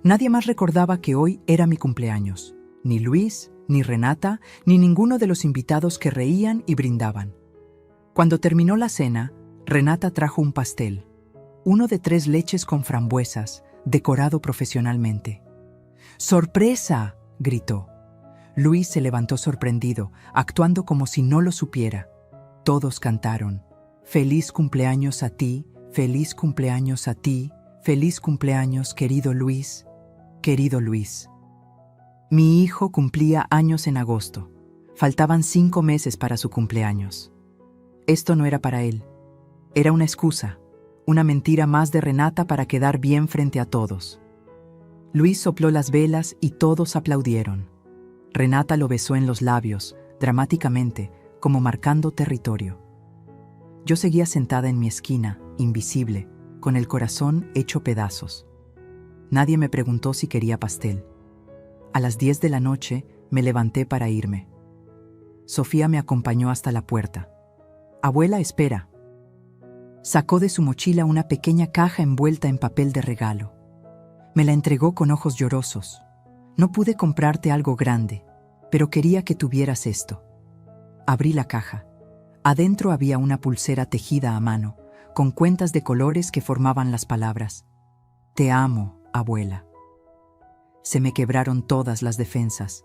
Nadie más recordaba que hoy era mi cumpleaños. Ni Luis, ni Renata, ni ninguno de los invitados que reían y brindaban. Cuando terminó la cena, Renata trajo un pastel. Uno de 3 leches con frambuesas, decorado profesionalmente. «¡Sorpresa!», gritó. Luis se levantó sorprendido, actuando como si no lo supiera. Todos cantaron: «Feliz cumpleaños a ti, feliz cumpleaños a ti, feliz cumpleaños, querido Luis, querido Luis». Mi hijo cumplía años en agosto. Faltaban 5 meses para su cumpleaños. Esto no era para él. Era una excusa, una mentira más de Renata para quedar bien frente a todos. Luis sopló las velas y todos aplaudieron. Renata lo besó en los labios, dramáticamente, como marcando territorio. Yo seguía sentada en mi esquina, invisible, con el corazón hecho pedazos. Nadie me preguntó si quería pastel. A las 10 de la noche me levanté para irme. Sofía me acompañó hasta la puerta. «Abuela, espera». Sacó de su mochila una pequeña caja envuelta en papel de regalo. Me la entregó con ojos llorosos. «No pude comprarte algo grande, pero quería que tuvieras esto». Abrí la caja. Adentro había una pulsera tejida a mano, con cuentas de colores que formaban las palabras: «Te amo, abuela». Se me quebraron todas las defensas.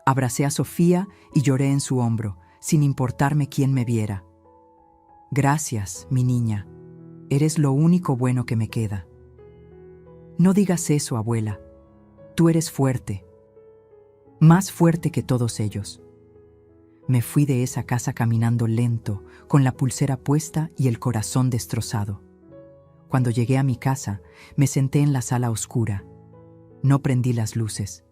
Abracé a Sofía y lloré en su hombro, sin importarme quién me viera. «Gracias, mi niña. Eres lo único bueno que me queda». «No digas eso, abuela. Tú eres fuerte. Más fuerte que todos ellos». Me fui de esa casa caminando lento, con la pulsera puesta y el corazón destrozado. Cuando llegué a mi casa, me senté en la sala oscura. No prendí las luces.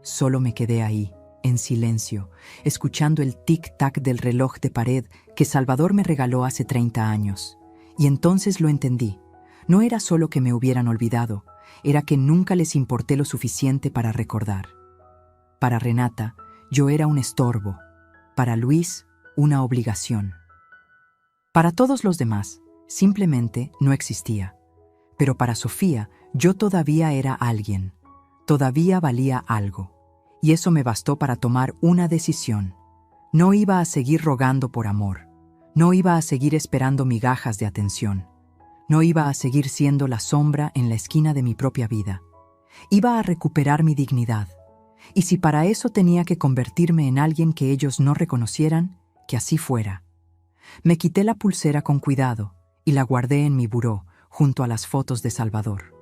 Solo me quedé ahí, en silencio, escuchando el tic-tac del reloj de pared que Salvador me regaló hace 30 años. Y entonces lo entendí. No era solo que me hubieran olvidado, era que nunca les importé lo suficiente para recordar. Para Renata, yo era un estorbo. Para Luis, una obligación. Para todos los demás, simplemente no existía. Pero para Sofía, yo todavía era alguien. Todavía valía algo. Y eso me bastó para tomar una decisión. No iba a seguir rogando por amor. No iba a seguir esperando migajas de atención. No iba a seguir siendo la sombra en la esquina de mi propia vida. Iba a recuperar mi dignidad. Y si para eso tenía que convertirme en alguien que ellos no reconocieran, que así fuera. Me quité la pulsera con cuidado y la guardé en mi buró junto a las fotos de Salvador.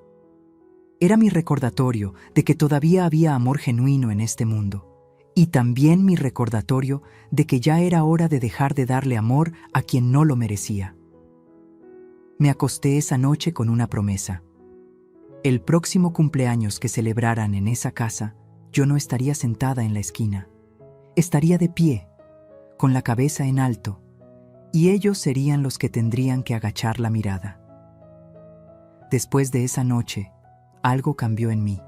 Era mi recordatorio de que todavía había amor genuino en este mundo, y también mi recordatorio de que ya era hora de dejar de darle amor a quien no lo merecía. Me acosté esa noche con una promesa. El próximo cumpleaños que celebraran en esa casa, yo no estaría sentada en la esquina. Estaría de pie, con la cabeza en alto, y ellos serían los que tendrían que agachar la mirada. Después de esa noche, algo cambió en mí.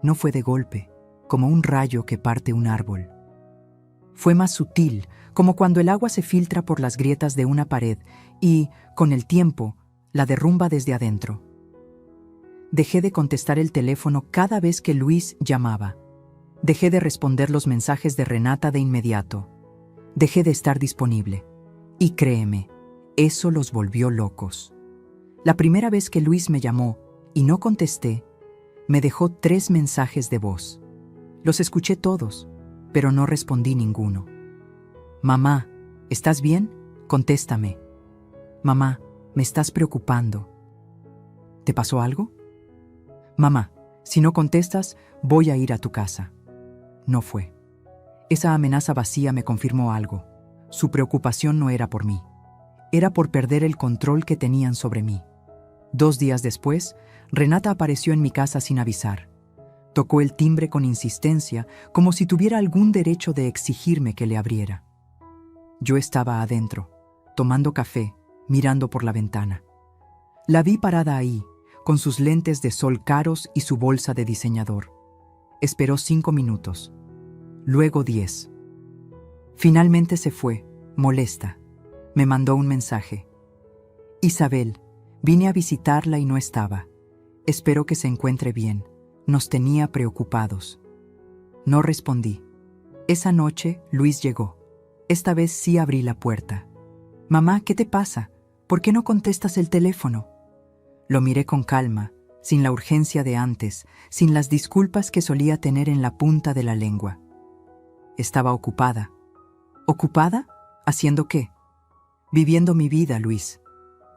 No fue de golpe, como un rayo que parte un árbol. Fue más sutil, como cuando el agua se filtra por las grietas de una pared y, con el tiempo, la derrumba desde adentro. Dejé de contestar el teléfono cada vez que Luis llamaba. Dejé de responder los mensajes de Renata de inmediato. Dejé de estar disponible. Y créeme, eso los volvió locos. La primera vez que Luis me llamó y no contesté, me dejó 3 mensajes de voz. Los escuché todos, pero no respondí ninguno. Mamá, ¿estás bien? Contéstame. Mamá, me estás preocupando. ¿Te pasó algo? Mamá, si no contestas, voy a ir a tu casa. No fue. Esa amenaza vacía me confirmó algo. Su preocupación no era por mí. Era por perder el control que tenían sobre mí. 2 días después, Renata apareció en mi casa sin avisar. Tocó el timbre con insistencia, como si tuviera algún derecho de exigirme que le abriera. Yo estaba adentro, tomando café, mirando por la ventana. La vi parada ahí, con sus lentes de sol caros y su bolsa de diseñador. Esperó 5 minutos, luego 10. Finalmente se fue, molesta. Me mandó un mensaje. Isabel, vine a visitarla y no estaba. Espero que se encuentre bien. Nos tenía preocupados. No respondí. Esa noche, Luis llegó. Esta vez sí abrí la puerta. Mamá, ¿qué te pasa? ¿Por qué no contestas el teléfono? Lo miré con calma, sin la urgencia de antes, sin las disculpas que solía tener en la punta de la lengua. Estaba ocupada. ¿Ocupada? ¿Haciendo qué? Viviendo mi vida, Luis.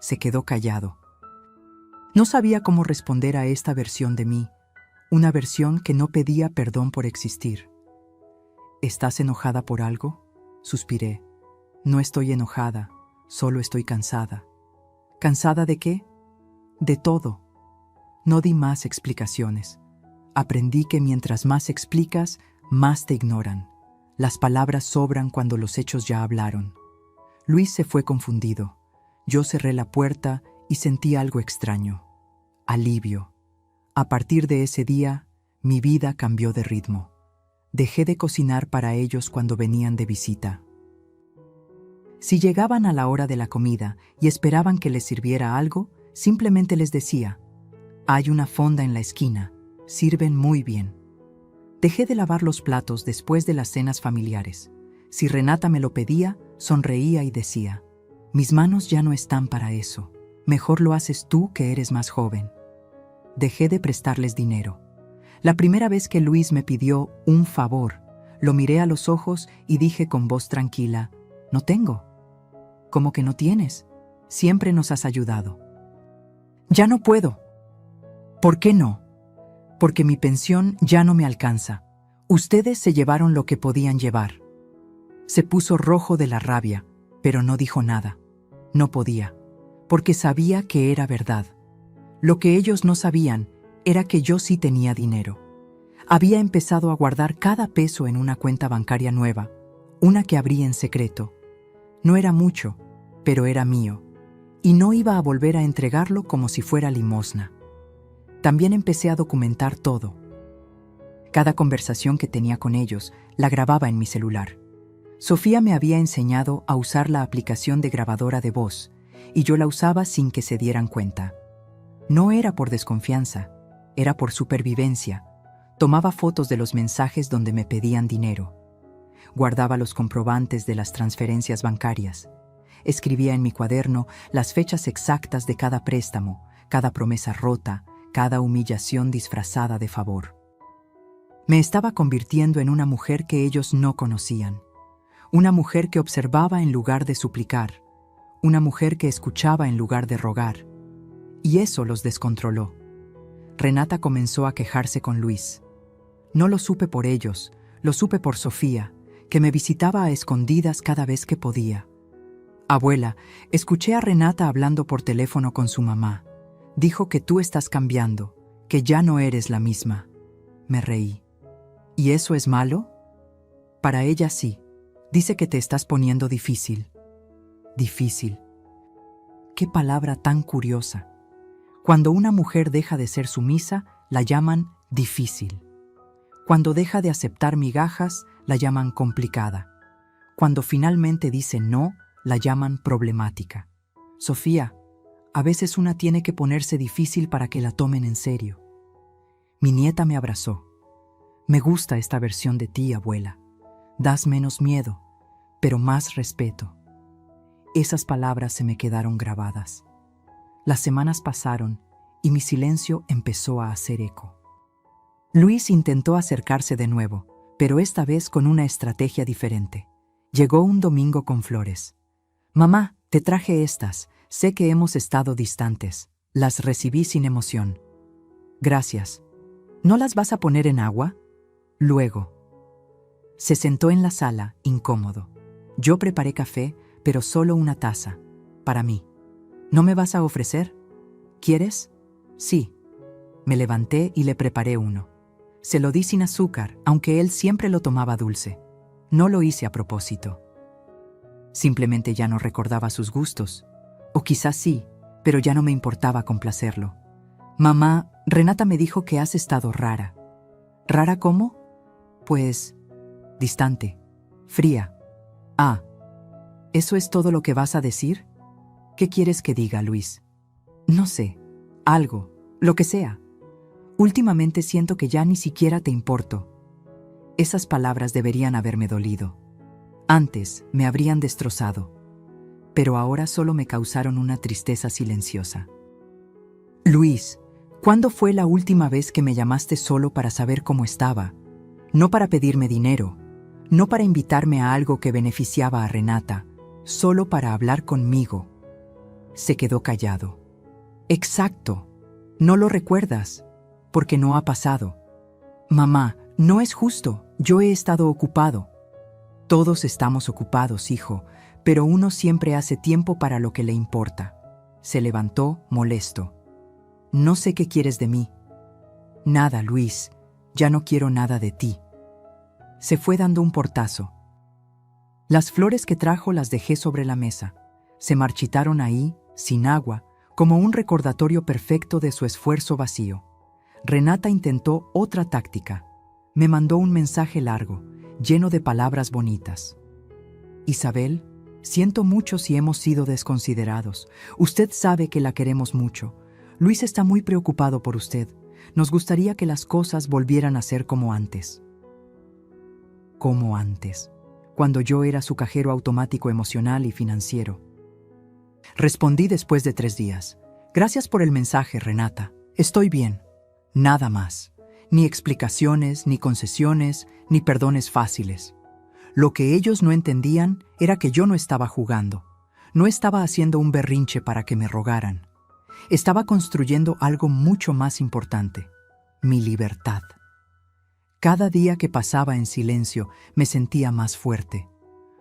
Se quedó callado. No sabía cómo responder a esta versión de mí, una versión que no pedía perdón por existir. ¿Estás enojada por algo? Suspiré. No estoy enojada, solo estoy cansada. ¿Cansada de qué? De todo. No di más explicaciones. Aprendí que mientras más explicas, más te ignoran. Las palabras sobran cuando los hechos ya hablaron. Luis se fue confundido. Yo cerré la puerta y sentí algo extraño. Alivio. A partir de ese día, mi vida cambió de ritmo. Dejé de cocinar para ellos cuando venían de visita. Si llegaban a la hora de la comida y esperaban que les sirviera algo, simplemente les decía: hay una fonda en la esquina, sirven muy bien. Dejé de lavar los platos después de las cenas familiares. Si Renata me lo pedía, sonreía y decía: mis manos ya no están para eso, mejor lo haces tú que eres más joven. Dejé de prestarles dinero. La primera vez que Luis me pidió un favor, lo miré a los ojos y dije con voz tranquila: no tengo. ¿Cómo que no tienes? Siempre nos has ayudado. Ya no puedo. ¿Por qué no? Porque mi pensión ya no me alcanza. Ustedes se llevaron lo que podían llevar. Se puso rojo de la rabia, pero no dijo nada. No podía, porque sabía que era verdad. Lo que ellos no sabían era que yo sí tenía dinero. Había empezado a guardar cada peso en una cuenta bancaria nueva, una que abrí en secreto. No era mucho, pero era mío, y no iba a volver a entregarlo como si fuera limosna. También empecé a documentar todo. Cada conversación que tenía con ellos la grababa en mi celular. Sofía me había enseñado a usar la aplicación de grabadora de voz y yo la usaba sin que se dieran cuenta. No era por desconfianza, era por supervivencia. Tomaba fotos de los mensajes donde me pedían dinero. Guardaba los comprobantes de las transferencias bancarias. Escribía en mi cuaderno las fechas exactas de cada préstamo, cada promesa rota, cada humillación disfrazada de favor. Me estaba convirtiendo en una mujer que ellos no conocían. Una mujer que observaba en lugar de suplicar. Una mujer que escuchaba en lugar de rogar. Y eso los descontroló. Renata comenzó a quejarse con Luis. No lo supe por ellos, lo supe por Sofía, que me visitaba a escondidas cada vez que podía. Abuela, escuché a Renata hablando por teléfono con su mamá. Dijo que tú estás cambiando, que ya no eres la misma. Me reí. ¿Y eso es malo? Para ella sí. Dice que te estás poniendo difícil. Difícil. Qué palabra tan curiosa. Cuando una mujer deja de ser sumisa, la llaman difícil. Cuando deja de aceptar migajas, la llaman complicada. Cuando finalmente dice no, la llaman problemática. Sofía, a veces una tiene que ponerse difícil para que la tomen en serio. Mi nieta me abrazó. Me gusta esta versión de ti, abuela. Das menos miedo, pero más respeto. Esas palabras se me quedaron grabadas. Las semanas pasaron y mi silencio empezó a hacer eco. Luis intentó acercarse de nuevo, pero esta vez con una estrategia diferente. Llegó un domingo con flores. Mamá, te traje estas. Sé que hemos estado distantes. Las recibí sin emoción. Gracias. ¿No las vas a poner en agua? Luego. Se sentó en la sala, incómodo. Yo preparé café, pero solo una taza. Para mí. ¿No me vas a ofrecer? ¿Quieres? Sí. Me levanté y le preparé uno. Se lo di sin azúcar, aunque él siempre lo tomaba dulce. No lo hice a propósito. Simplemente ya no recordaba sus gustos. O quizás sí, pero ya no me importaba complacerlo. Mamá, Renata me dijo que has estado rara. ¿Rara cómo? Pues, distante, fría. Ah, ¿eso es todo lo que vas a decir? ¿Qué quieres que diga, Luis? No sé, algo, lo que sea. Últimamente siento que ya ni siquiera te importo. Esas palabras deberían haberme dolido. Antes me habrían destrozado, pero ahora solo me causaron una tristeza silenciosa. Luis, ¿cuándo fue la última vez que me llamaste solo para saber cómo estaba? No para pedirme dinero, no para invitarme a algo que beneficiaba a Renata, solo para hablar conmigo. Se quedó callado. Exacto, no lo recuerdas, porque no ha pasado. Mamá, no es justo, yo he estado ocupado. Todos estamos ocupados, hijo, pero uno siempre hace tiempo para lo que le importa. Se levantó, molesto. No sé qué quieres de mí. Nada, Luis, ya no quiero nada de ti. Se fue dando un portazo. Las flores que trajo las dejé sobre la mesa. Se marchitaron ahí, sin agua, como un recordatorio perfecto de su esfuerzo vacío. Renata intentó otra táctica. Me mandó un mensaje largo, lleno de palabras bonitas. Isabel, siento mucho si hemos sido desconsiderados. Usted sabe que la queremos mucho. Luis está muy preocupado por usted. Nos gustaría que las cosas volvieran a ser como antes. Como antes, cuando yo era su cajero automático emocional y financiero. Respondí después de 3 días. Gracias por el mensaje, Renata. Estoy bien. Nada más. Ni explicaciones, ni concesiones, ni perdones fáciles. Lo que ellos no entendían era que yo no estaba jugando. No estaba haciendo un berrinche para que me rogaran. Estaba construyendo algo mucho más importante, mi libertad. Cada día que pasaba en silencio me sentía más fuerte,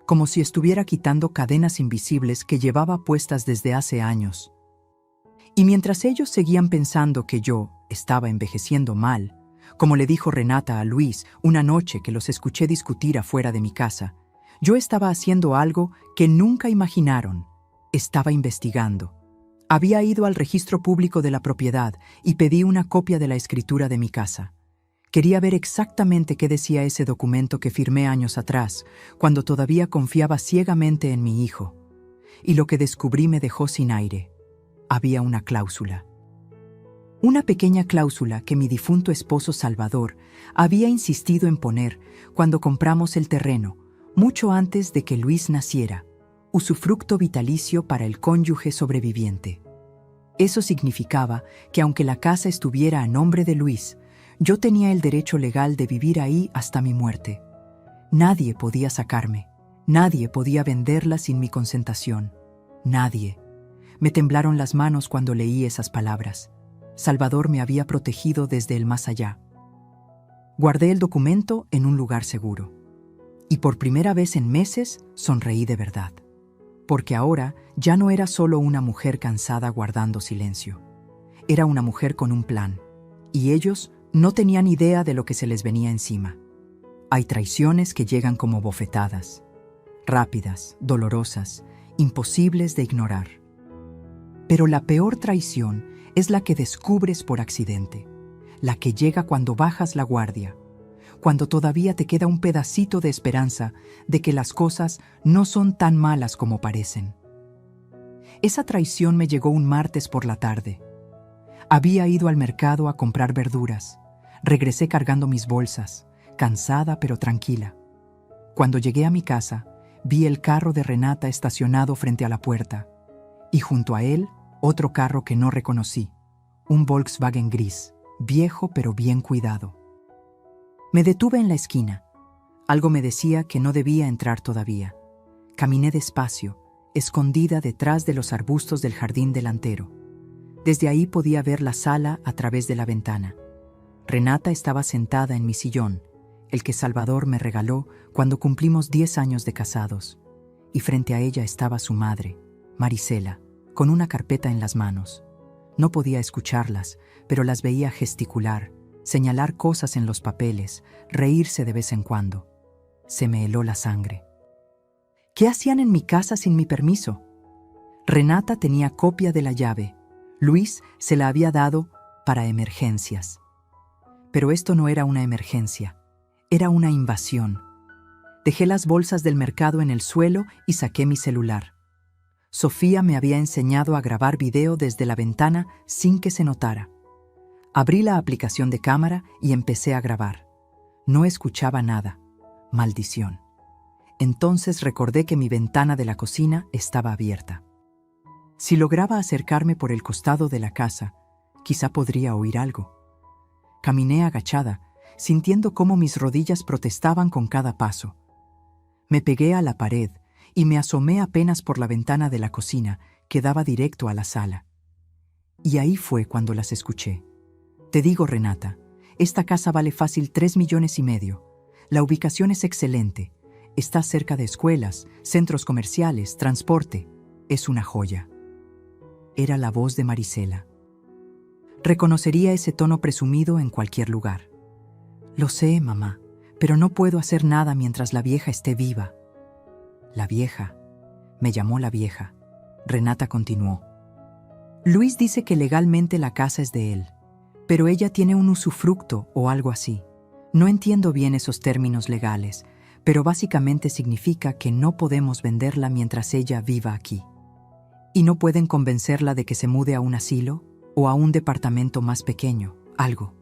como si estuviera quitando cadenas invisibles que llevaba puestas desde hace años. Y mientras ellos seguían pensando que yo estaba envejeciendo mal, como le dijo Renata a Luis una noche que los escuché discutir afuera de mi casa, yo estaba haciendo algo que nunca imaginaron. Estaba investigando. Había ido al registro público de la propiedad y pedí una copia de la escritura de mi casa. Quería ver exactamente qué decía ese documento que firmé años atrás, cuando todavía confiaba ciegamente en mi hijo. Y lo que descubrí me dejó sin aire. Había una cláusula. Una pequeña cláusula que mi difunto esposo Salvador había insistido en poner cuando compramos el terreno, mucho antes de que Luis naciera, usufructo vitalicio para el cónyuge sobreviviente. Eso significaba que aunque la casa estuviera a nombre de Luis, yo tenía el derecho legal de vivir ahí hasta mi muerte. Nadie podía sacarme, nadie podía venderla sin mi consentación. Nadie. Me temblaron las manos cuando leí esas palabras. Salvador me había protegido desde el más allá. Guardé el documento en un lugar seguro. Y por primera vez en meses sonreí de verdad. Porque ahora ya no era solo una mujer cansada guardando silencio. Era una mujer con un plan. Y ellos no tenían idea de lo que se les venía encima. Hay traiciones que llegan como bofetadas. Rápidas, dolorosas, imposibles de ignorar. Pero la peor traición es la que descubres por accidente, la que llega cuando bajas la guardia, cuando todavía te queda un pedacito de esperanza de que las cosas no son tan malas como parecen. Esa traición me llegó un martes por la tarde. Había ido al mercado a comprar verduras. Regresé cargando mis bolsas, cansada pero tranquila. Cuando llegué a mi casa, vi el carro de Renata estacionado frente a la puerta, y junto a él, otro carro que no reconocí, un Volkswagen gris, viejo pero bien cuidado. Me detuve en la esquina. Algo me decía que no debía entrar todavía. Caminé despacio, escondida detrás de los arbustos del jardín delantero. Desde ahí podía ver la sala a través de la ventana. Renata estaba sentada en mi sillón, el que Salvador me regaló cuando cumplimos 10 años de casados, y frente a ella estaba su madre, Marisela, con una carpeta en las manos. No podía escucharlas, pero las veía gesticular, señalar cosas en los papeles, reírse de vez en cuando. Se me heló la sangre. ¿Qué hacían en mi casa sin mi permiso? Renata tenía copia de la llave. Luis se la había dado para emergencias. Pero esto no era una emergencia, era una invasión. Dejé las bolsas del mercado en el suelo y saqué mi celular. Sofía me había enseñado a grabar video desde la ventana sin que se notara. Abrí la aplicación de cámara y empecé a grabar. No escuchaba nada. Maldición. Entonces recordé que mi ventana de la cocina estaba abierta. Si lograba acercarme por el costado de la casa, quizá podría oír algo. Caminé agachada, sintiendo cómo mis rodillas protestaban con cada paso. Me pegué a la pared y me asomé apenas por la ventana de la cocina que daba directo a la sala. Y ahí fue cuando las escuché. Te digo, Renata, esta casa vale fácil 3,5 millones. La ubicación es excelente. Está cerca de escuelas, centros comerciales, transporte. Es una joya. Era la voz de Marisela. Reconocería ese tono presumido en cualquier lugar. Lo sé, mamá, pero no puedo hacer nada mientras la vieja esté viva. La vieja. Me llamó la vieja. Renata continuó. Luis dice que legalmente la casa es de él, pero ella tiene un usufructo o algo así. No entiendo bien esos términos legales, pero básicamente significa que no podemos venderla mientras ella viva aquí. ¿Y no pueden convencerla de que se mude a un asilo o a un departamento más pequeño? Algo.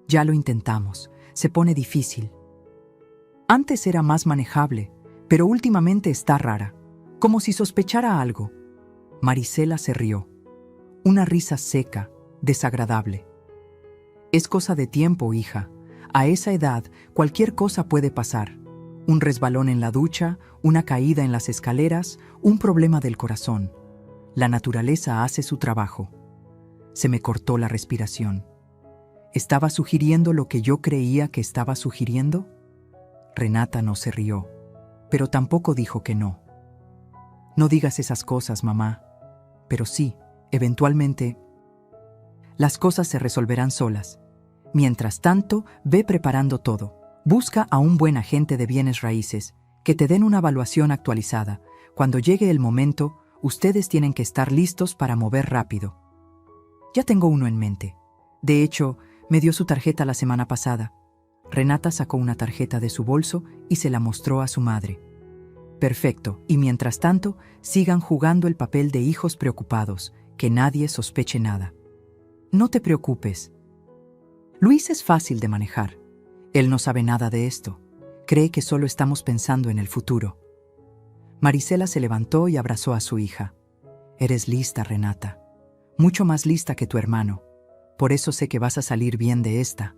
Ya lo intentamos. Se pone difícil. Antes era más manejable, pero últimamente está rara, como si sospechara algo. Marisela se rió. Una risa seca, desagradable. Es cosa de tiempo, hija. A esa edad, cualquier cosa puede pasar. Un resbalón en la ducha, una caída en las escaleras, un problema del corazón. La naturaleza hace su trabajo. Se me cortó la respiración. ¿Estaba sugiriendo lo que yo creía que estaba sugiriendo? Renata no se rió, pero tampoco dijo que no. No digas esas cosas, mamá. Pero sí, eventualmente, las cosas se resolverán solas. Mientras tanto, ve preparando todo. Busca a un buen agente de bienes raíces, que te den una evaluación actualizada. Cuando llegue el momento, ustedes tienen que estar listos para mover rápido. Ya tengo uno en mente. De hecho, me dio su tarjeta la semana pasada. Renata sacó una tarjeta de su bolso y se la mostró a su madre. Perfecto, y mientras tanto, sigan jugando el papel de hijos preocupados, que nadie sospeche nada. No te preocupes. Luis es fácil de manejar. Él no sabe nada de esto. Cree que solo estamos pensando en el futuro. Marisela se levantó y abrazó a su hija. Eres lista, Renata. Mucho más lista que tu hermano. Por eso sé que vas a salir bien de esta.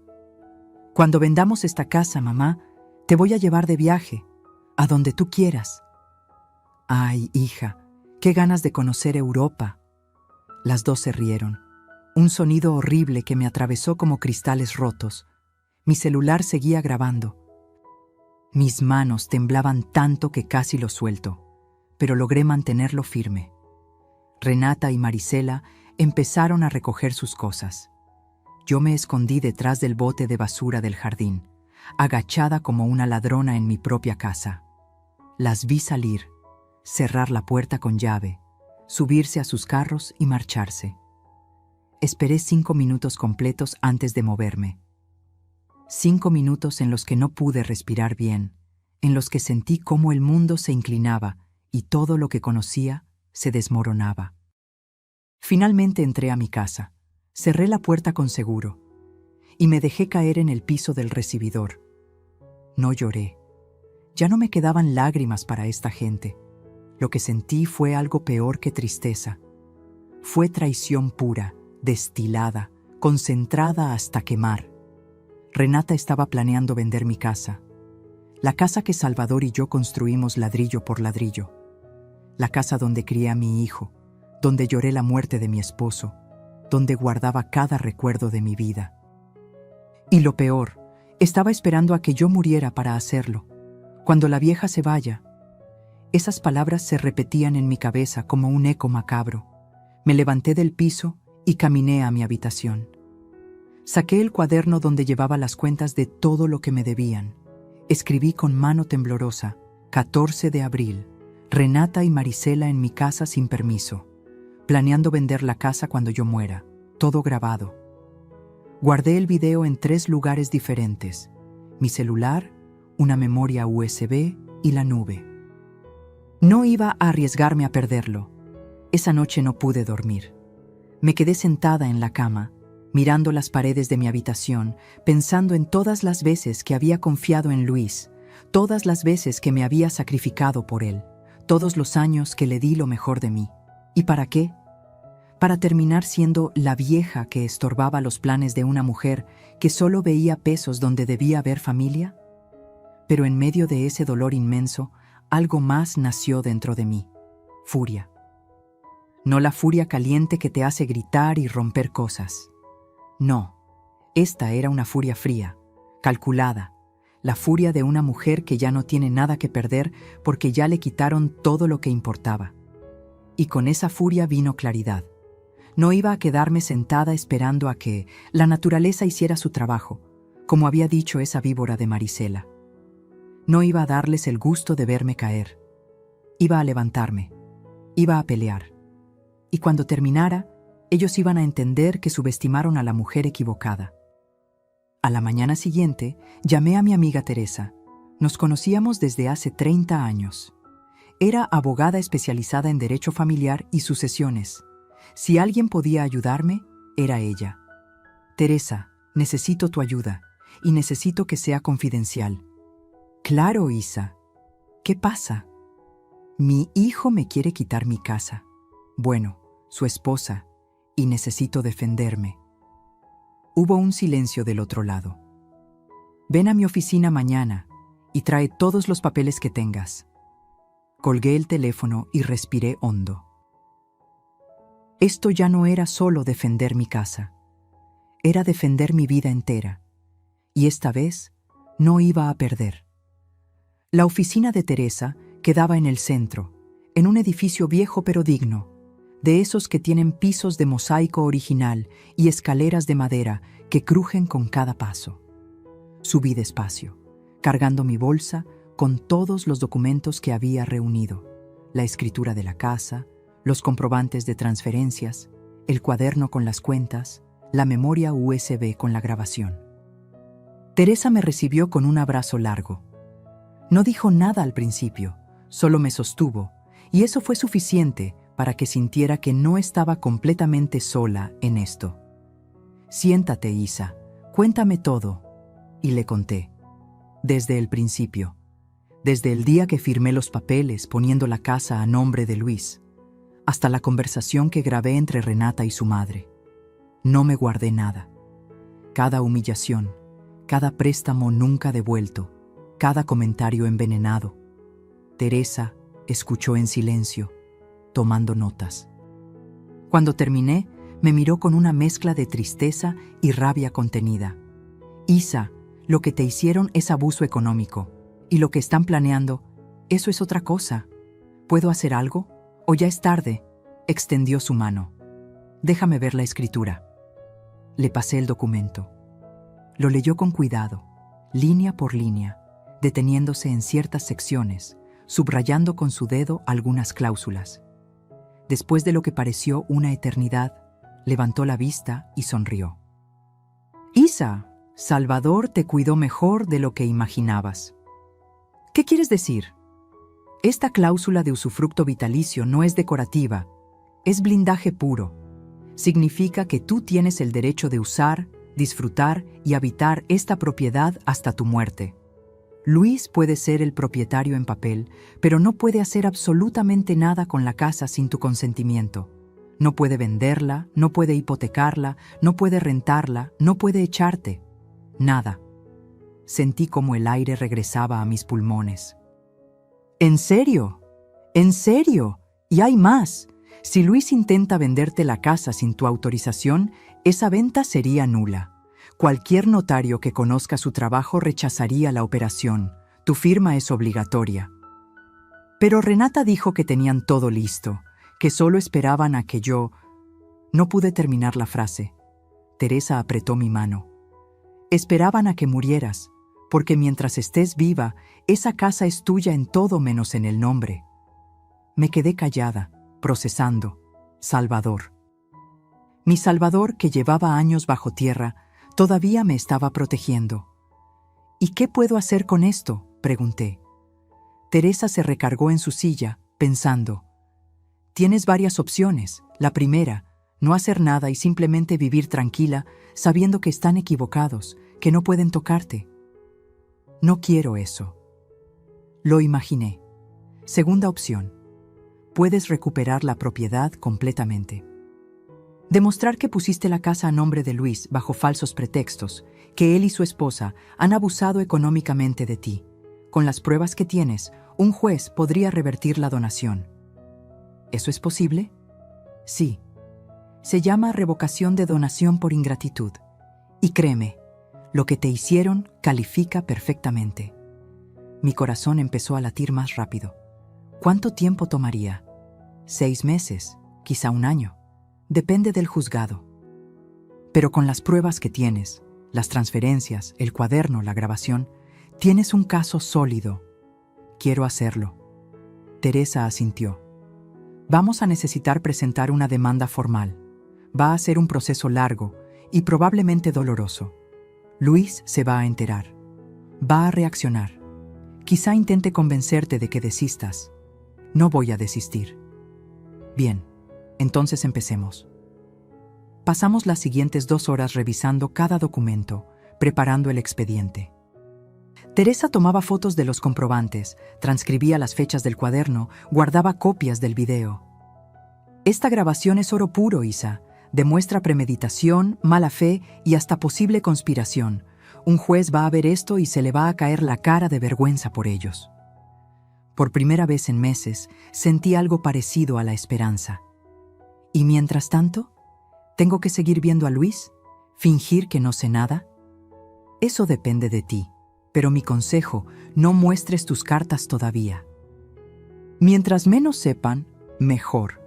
Cuando vendamos esta casa, mamá, te voy a llevar de viaje, a donde tú quieras. Ay, hija, qué ganas de conocer Europa. Las dos se rieron. Un sonido horrible que me atravesó como cristales rotos. Mi celular seguía grabando. Mis manos temblaban tanto que casi lo suelto, pero logré mantenerlo firme. Renata y Marisela empezaron a recoger sus cosas. Yo me escondí detrás del bote de basura del jardín, agachada como una ladrona en mi propia casa. Las vi salir, cerrar la puerta con llave, subirse a sus carros y marcharse. Esperé 5 minutos completos antes de moverme. 5 minutos en los que no pude respirar bien, en los que sentí cómo el mundo se inclinaba y todo lo que conocía se desmoronaba. Finalmente entré a mi casa, cerré la puerta con seguro y me dejé caer en el piso del recibidor. No lloré. Ya no me quedaban lágrimas para esta gente. Lo que sentí fue algo peor que tristeza. Fue traición pura, destilada, concentrada hasta quemar. Renata estaba planeando vender mi casa. La casa que Salvador y yo construimos ladrillo por ladrillo. La casa donde crié a mi hijo, donde lloré la muerte de mi esposo, donde guardaba cada recuerdo de mi vida. Y lo peor, estaba esperando a que yo muriera para hacerlo. Cuando la vieja se vaya. Esas palabras se repetían en mi cabeza como un eco macabro. Me levanté del piso y caminé a mi habitación. Saqué el cuaderno donde llevaba las cuentas de todo lo que me debían. Escribí con mano temblorosa, 14 de abril, Renata y Marisela en mi casa sin permiso, planeando vender la casa cuando yo muera, todo grabado. Guardé el video en 3 lugares diferentes, mi celular, una memoria USB y la nube. No iba a arriesgarme a perderlo. Esa noche no pude dormir. Me quedé sentada en la cama, mirando las paredes de mi habitación, pensando en todas las veces que había confiado en Luis, todas las veces que me había sacrificado por él, todos los años que le di lo mejor de mí. ¿Y para qué? ¿Para terminar siendo la vieja que estorbaba los planes de una mujer que solo veía pesos donde debía haber familia? Pero en medio de ese dolor inmenso, algo más nació dentro de mí: furia. No la furia caliente que te hace gritar y romper cosas. No, esta era una furia fría, calculada, la furia de una mujer que ya no tiene nada que perder porque ya le quitaron todo lo que importaba. Y con esa furia vino claridad. No iba a quedarme sentada esperando a que la naturaleza hiciera su trabajo, como había dicho esa víbora de Marisela. No iba a darles el gusto de verme caer. Iba a levantarme, iba a pelear. Y cuando terminara, ellos iban a entender que subestimaron a la mujer equivocada. A la mañana siguiente, llamé a mi amiga Teresa. Nos conocíamos desde hace 30 años. Era abogada especializada en derecho familiar y sucesiones. Si alguien podía ayudarme, era ella. Teresa, necesito tu ayuda, y necesito que sea confidencial. Claro, Isa. ¿Qué pasa? Mi hijo me quiere quitar mi casa. Bueno, su esposa, y necesito defenderme. Hubo un silencio del otro lado. Ven a mi oficina mañana y trae todos los papeles que tengas. Colgué el teléfono y respiré hondo. Esto ya no era solo defender mi casa, era defender mi vida entera, y esta vez no iba a perder. La oficina de Teresa quedaba en el centro, en un edificio viejo pero digno, de esos que tienen pisos de mosaico original y escaleras de madera que crujen con cada paso. Subí despacio, cargando mi bolsa con todos los documentos que había reunido, la escritura de la casa, los comprobantes de transferencias, el cuaderno con las cuentas, la memoria USB con la grabación. Teresa me recibió con un abrazo largo. No dijo nada al principio, solo me sostuvo, y eso fue suficiente para que sintiera que no estaba completamente sola en esto. «Siéntate, Isa, cuéntame todo», y le conté. Desde el principio, desde el día que firmé los papeles poniendo la casa a nombre de Luis, hasta la conversación que grabé entre Renata y su madre. No me guardé nada. Cada humillación, cada préstamo nunca devuelto, cada comentario envenenado. Teresa escuchó en silencio, tomando notas. Cuando terminé, me miró con una mezcla de tristeza y rabia contenida. «Isa, lo que te hicieron es abuso económico, y lo que están planeando, eso es otra cosa. ¿Puedo hacer algo? ¿O ya es tarde?», extendió su mano. «Déjame ver la escritura». Le pasé el documento. Lo leyó con cuidado, línea por línea, deteniéndose en ciertas secciones, subrayando con su dedo algunas cláusulas. Después de lo que pareció una eternidad, levantó la vista y sonrió. «Isa, Salvador te cuidó mejor de lo que imaginabas». «¿Qué quieres decir?» «Esta cláusula de usufructo vitalicio no es decorativa, es blindaje puro. Significa que tú tienes el derecho de usar, disfrutar y habitar esta propiedad hasta tu muerte. Luis puede ser el propietario en papel, pero no puede hacer absolutamente nada con la casa sin tu consentimiento. No puede venderla, no puede hipotecarla, no puede rentarla, no puede echarte. Nada». Sentí como el aire regresaba a mis pulmones. «¿En serio? ¿En serio? Y hay más. Si Luis intenta venderte la casa sin tu autorización, esa venta sería nula. Cualquier notario que conozca su trabajo rechazaría la operación. Tu firma es obligatoria». Pero Renata dijo que tenían todo listo, que solo esperaban a que yo... No pude terminar la frase. Teresa apretó mi mano. «Esperaban a que murieras, porque mientras estés viva, esa casa es tuya en todo menos en el nombre». Me quedé callada, procesando. Salvador. Mi Salvador, que llevaba años bajo tierra, todavía me estaba protegiendo. «¿Y qué puedo hacer con esto?», pregunté. Teresa se recargó en su silla, pensando. «Tienes varias opciones. La primera, no hacer nada y simplemente vivir tranquila, sabiendo que están equivocados, que no pueden tocarte». «No quiero eso». Lo imaginé. Segunda opción. Puedes recuperar la propiedad completamente. Demostrar que pusiste la casa a nombre de Luis bajo falsos pretextos, que él y su esposa han abusado económicamente de ti. Con las pruebas que tienes, un juez podría revertir la donación. ¿Eso es posible? Sí. Se llama revocación de donación por ingratitud. Y créeme, lo que te hicieron califica perfectamente. Mi corazón empezó a latir más rápido. ¿Cuánto tiempo tomaría? 6 meses, quizá 1 año. Depende del juzgado. Pero con las pruebas que tienes, las transferencias, el cuaderno, la grabación, tienes un caso sólido. Quiero hacerlo. Teresa asintió. Vamos a necesitar presentar una demanda formal. Va a ser un proceso largo y probablemente doloroso. Luis se va a enterar. Va a reaccionar. Quizá intente convencerte de que desistas. No voy a desistir. Bien, entonces empecemos. Pasamos las siguientes 2 horas revisando cada documento, preparando el expediente. Teresa tomaba fotos de los comprobantes, transcribía las fechas del cuaderno, guardaba copias del video. Esta grabación es oro puro, Isa. Demuestra premeditación, mala fe y hasta posible conspiración. Un juez va a ver esto y se le va a caer la cara de vergüenza por ellos. Por primera vez en meses, sentí algo parecido a la esperanza. ¿Y mientras tanto? ¿Tengo que seguir viendo a Luis? ¿Fingir que no sé nada? Eso depende de ti, pero mi consejo, no muestres tus cartas todavía. Mientras menos sepan, mejor.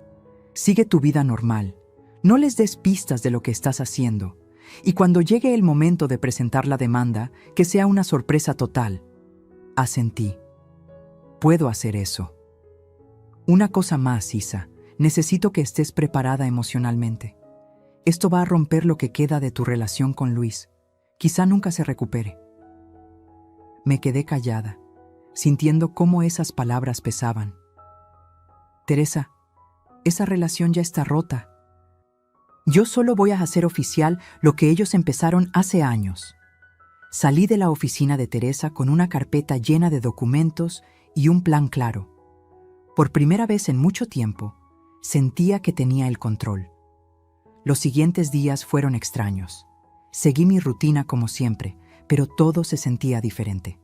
Sigue tu vida normal. No les des pistas de lo que estás haciendo. Y cuando llegue el momento de presentar la demanda, que sea una sorpresa total. Asentí. Puedo hacer eso. Una cosa más, Isa. Necesito que estés preparada emocionalmente. Esto va a romper lo que queda de tu relación con Luis. Quizá nunca se recupere. Me quedé callada, sintiendo cómo esas palabras pesaban. Teresa, esa relación ya está rota. Yo solo voy a hacer oficial lo que ellos empezaron hace años. Salí de la oficina de Teresa con una carpeta llena de documentos y un plan claro. Por primera vez en mucho tiempo, sentía que tenía el control. Los siguientes días fueron extraños. Seguí mi rutina como siempre, pero todo se sentía diferente.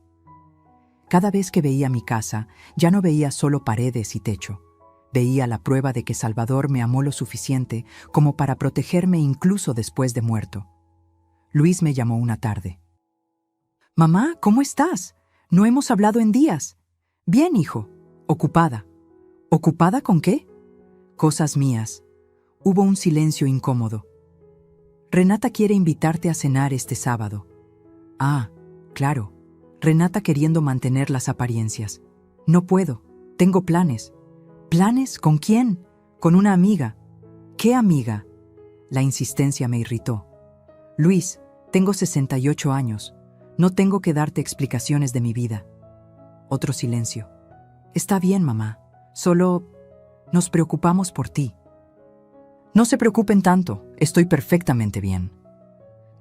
Cada vez que veía mi casa, ya no veía solo paredes y techo. Veía la prueba de que Salvador me amó lo suficiente como para protegerme incluso después de muerto. Luis me llamó una tarde. «Mamá, ¿cómo estás? No hemos hablado en días». «Bien, hijo. Ocupada». «¿Ocupada con qué?» «Cosas mías». Hubo un silencio incómodo. «Renata quiere invitarte a cenar este sábado». «Ah, claro». Renata queriendo mantener las apariencias. «No puedo. Tengo planes». «¿Planes? ¿Con quién?» «Con una amiga». «¿Qué amiga?» La insistencia me irritó. «Luis, tengo 68 años. No tengo que darte explicaciones de mi vida». Otro silencio. «Está bien, mamá. Solo nos preocupamos por ti». «No se preocupen tanto. Estoy perfectamente bien».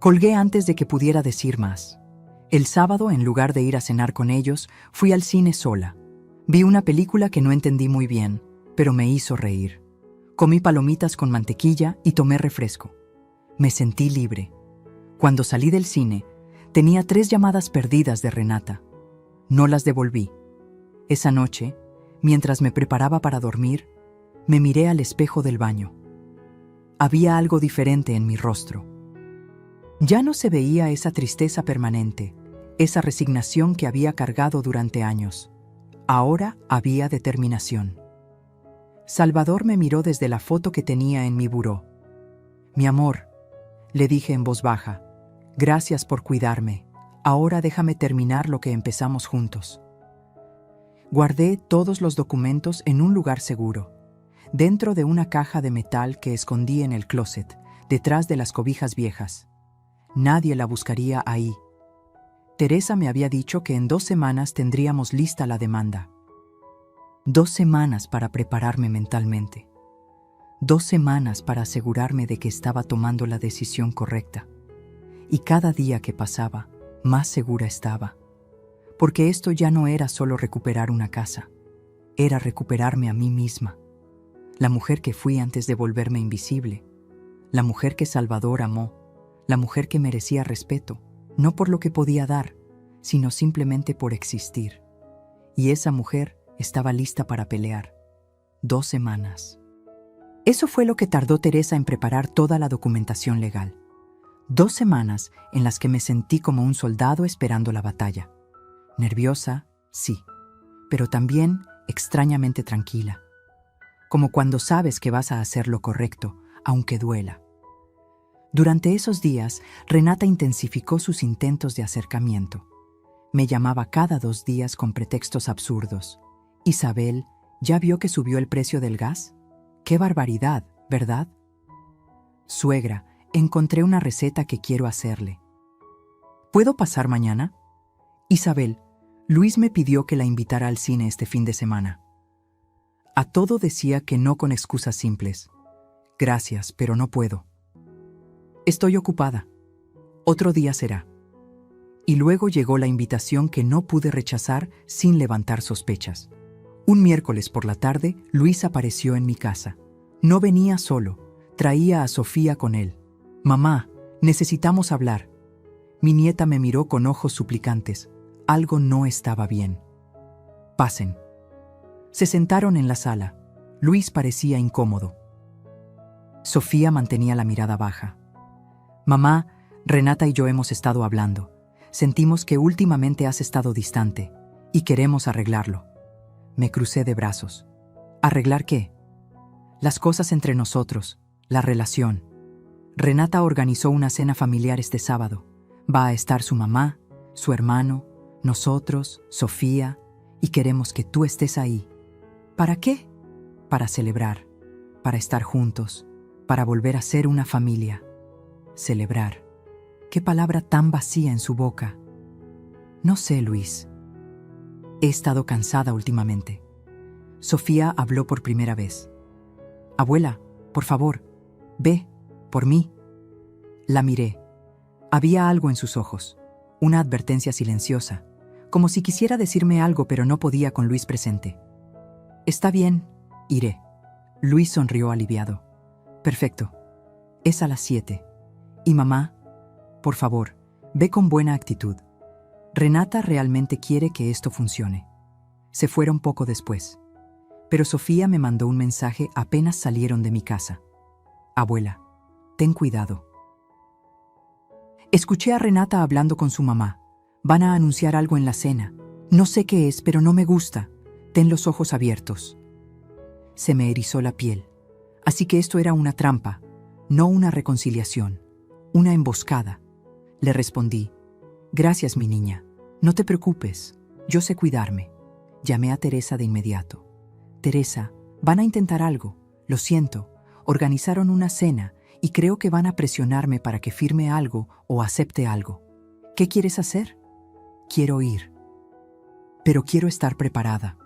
Colgué antes de que pudiera decir más. El sábado, en lugar de ir a cenar con ellos, fui al cine sola. Vi una película que no entendí muy bien, pero me hizo reír. Comí palomitas con mantequilla y tomé refresco. Me sentí libre. Cuando salí del cine, tenía 3 llamadas perdidas de Renata. No las devolví. Esa noche, mientras me preparaba para dormir, me miré al espejo del baño. Había algo diferente en mi rostro. Ya no se veía esa tristeza permanente, esa resignación que había cargado durante años. Ahora había determinación. Salvador me miró desde la foto que tenía en mi buró. «Mi amor», le dije en voz baja, «gracias por cuidarme. Ahora déjame terminar lo que empezamos juntos». Guardé todos los documentos en un lugar seguro, dentro de una caja de metal que escondí en el closet, detrás de las cobijas viejas. Nadie la buscaría ahí. Teresa me había dicho que en 2 semanas tendríamos lista la demanda. 2 semanas para prepararme mentalmente. 2 semanas para asegurarme de que estaba tomando la decisión correcta. Y cada día que pasaba, más segura estaba. Porque esto ya no era solo recuperar una casa. Era recuperarme a mí misma. La mujer que fui antes de volverme invisible. La mujer que Salvador amó. La mujer que merecía respeto. No por lo que podía dar, sino simplemente por existir. Y esa mujer estaba lista para pelear. 2 semanas. Eso fue lo que tardó Teresa en preparar toda la documentación legal. 2 semanas en las que me sentí como un soldado esperando la batalla. Nerviosa, sí, pero también extrañamente tranquila. Como cuando sabes que vas a hacer lo correcto, aunque duela. Durante esos días, Renata intensificó sus intentos de acercamiento. Me llamaba cada 2 días con pretextos absurdos. «Isabel, ¿ya vio que subió el precio del gas? ¡Qué barbaridad!, ¿verdad? Suegra, encontré una receta que quiero hacerle. ¿Puedo pasar mañana? Isabel, Luis me pidió que la invitara al cine este fin de semana». A todo decía que no con excusas simples. «Gracias, pero no puedo». «Estoy ocupada. Otro día será». Y luego llegó la invitación que no pude rechazar sin levantar sospechas. Un miércoles por la tarde, Luis apareció en mi casa. No venía solo, traía a Sofía con él. «Mamá, necesitamos hablar». Mi nieta me miró con ojos suplicantes. Algo no estaba bien. «Pasen». Se sentaron en la sala. Luis parecía incómodo. Sofía mantenía la mirada baja. «Mamá, Renata y yo hemos estado hablando. Sentimos que últimamente has estado distante y queremos arreglarlo». Me crucé de brazos. ¿Arreglar qué? Las cosas entre nosotros, la relación. Renata organizó una cena familiar este sábado. Va a estar su mamá, su hermano, nosotros, Sofía, y queremos que tú estés ahí. ¿Para qué? Para celebrar, para estar juntos, para volver a ser una familia. Celebrar. Qué palabra tan vacía en su boca. No sé, Luis. He estado cansada últimamente. Sofía habló por primera vez. Abuela, por favor, ve, por mí. La miré. Había algo en sus ojos, una advertencia silenciosa, como si quisiera decirme algo pero no podía con Luis presente. Está bien, iré. Luis sonrió aliviado. Perfecto. Es a las 7. Y mamá, por favor, ve con buena actitud. Renata realmente quiere que esto funcione. Se fueron poco después. Pero Sofía me mandó un mensaje apenas salieron de mi casa. Abuela, ten cuidado. Escuché a Renata hablando con su mamá. Van a anunciar algo en la cena. No sé qué es, pero no me gusta. Ten los ojos abiertos. Se me erizó la piel. Así que esto era una trampa, no una reconciliación, una emboscada. Le respondí, gracias mi niña, no te preocupes, yo sé cuidarme. Llamé a Teresa de inmediato. Teresa, van a intentar algo, lo siento, organizaron una cena y creo que van a presionarme para que firme algo o acepte algo. ¿Qué quieres hacer? Quiero ir. Pero quiero estar preparada.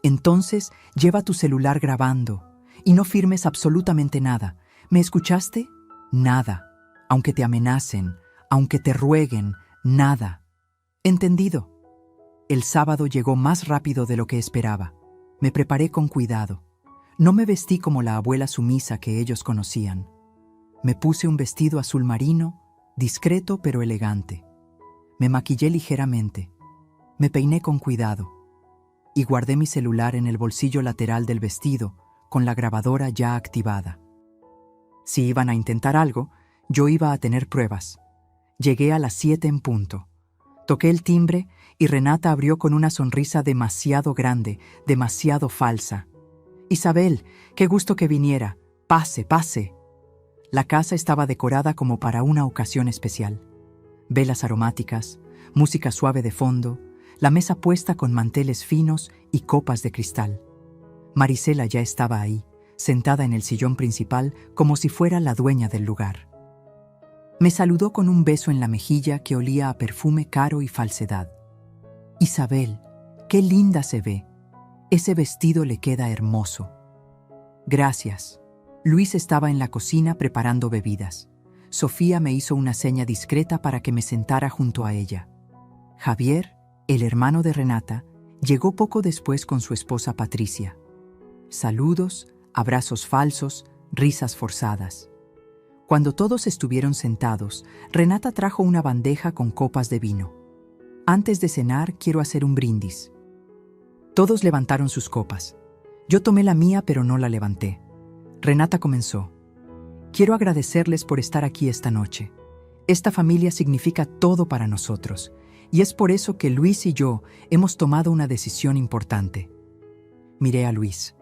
Entonces, lleva tu celular grabando y no firmes absolutamente nada. ¿Me escuchaste? Nada. Aunque te amenacen, aunque te rueguen, nada. ¿Entendido? El sábado llegó más rápido de lo que esperaba. Me preparé con cuidado. No me vestí como la abuela sumisa que ellos conocían. Me puse un vestido azul marino, discreto pero elegante. Me maquillé ligeramente. Me peiné con cuidado. Y guardé mi celular en el bolsillo lateral del vestido, con la grabadora ya activada. Si iban a intentar algo, yo iba a tener pruebas. Llegué a las 7 en punto. Toqué el timbre y Renata abrió con una sonrisa demasiado grande, demasiado falsa. Isabel, qué gusto que viniera. Pase, pase. La casa estaba decorada como para una ocasión especial. Velas aromáticas, música suave de fondo, la mesa puesta con manteles finos y copas de cristal. Marisela ya estaba ahí, sentada en el sillón principal como si fuera la dueña del lugar. Me saludó con un beso en la mejilla que olía a perfume caro y falsedad. Isabel, qué linda se ve. Ese vestido le queda hermoso. Gracias. Luis estaba en la cocina preparando bebidas. Sofía me hizo una seña discreta para que me sentara junto a ella. Javier, el hermano de Renata, llegó poco después con su esposa Patricia. Saludos, abrazos falsos, risas forzadas. Cuando todos estuvieron sentados, Renata trajo una bandeja con copas de vino. Antes de cenar, quiero hacer un brindis. Todos levantaron sus copas. Yo tomé la mía, pero no la levanté. Renata comenzó. Quiero agradecerles por estar aquí esta noche. Esta familia significa todo para nosotros. Y es por eso que Luis y yo hemos tomado una decisión importante. Miré a Luis.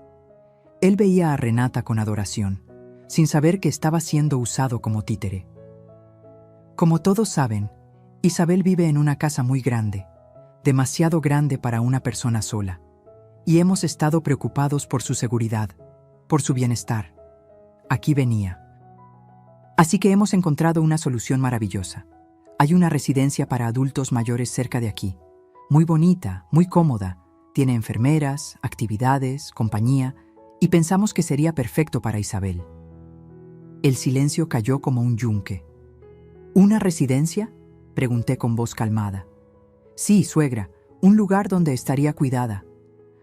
Él veía a Renata con adoración, sin saber que estaba siendo usado como títere. Como todos saben, Isabel vive en una casa muy grande, demasiado grande para una persona sola, y hemos estado preocupados por su seguridad, por su bienestar. Aquí venía. Así que hemos encontrado una solución maravillosa. Hay una residencia para adultos mayores cerca de aquí. Muy bonita, muy cómoda. Tiene enfermeras, actividades, compañía, y pensamos que sería perfecto para Isabel. El silencio cayó como un yunque. ¿Una residencia?, pregunté con voz calmada. Sí, suegra, un lugar donde estaría cuidada,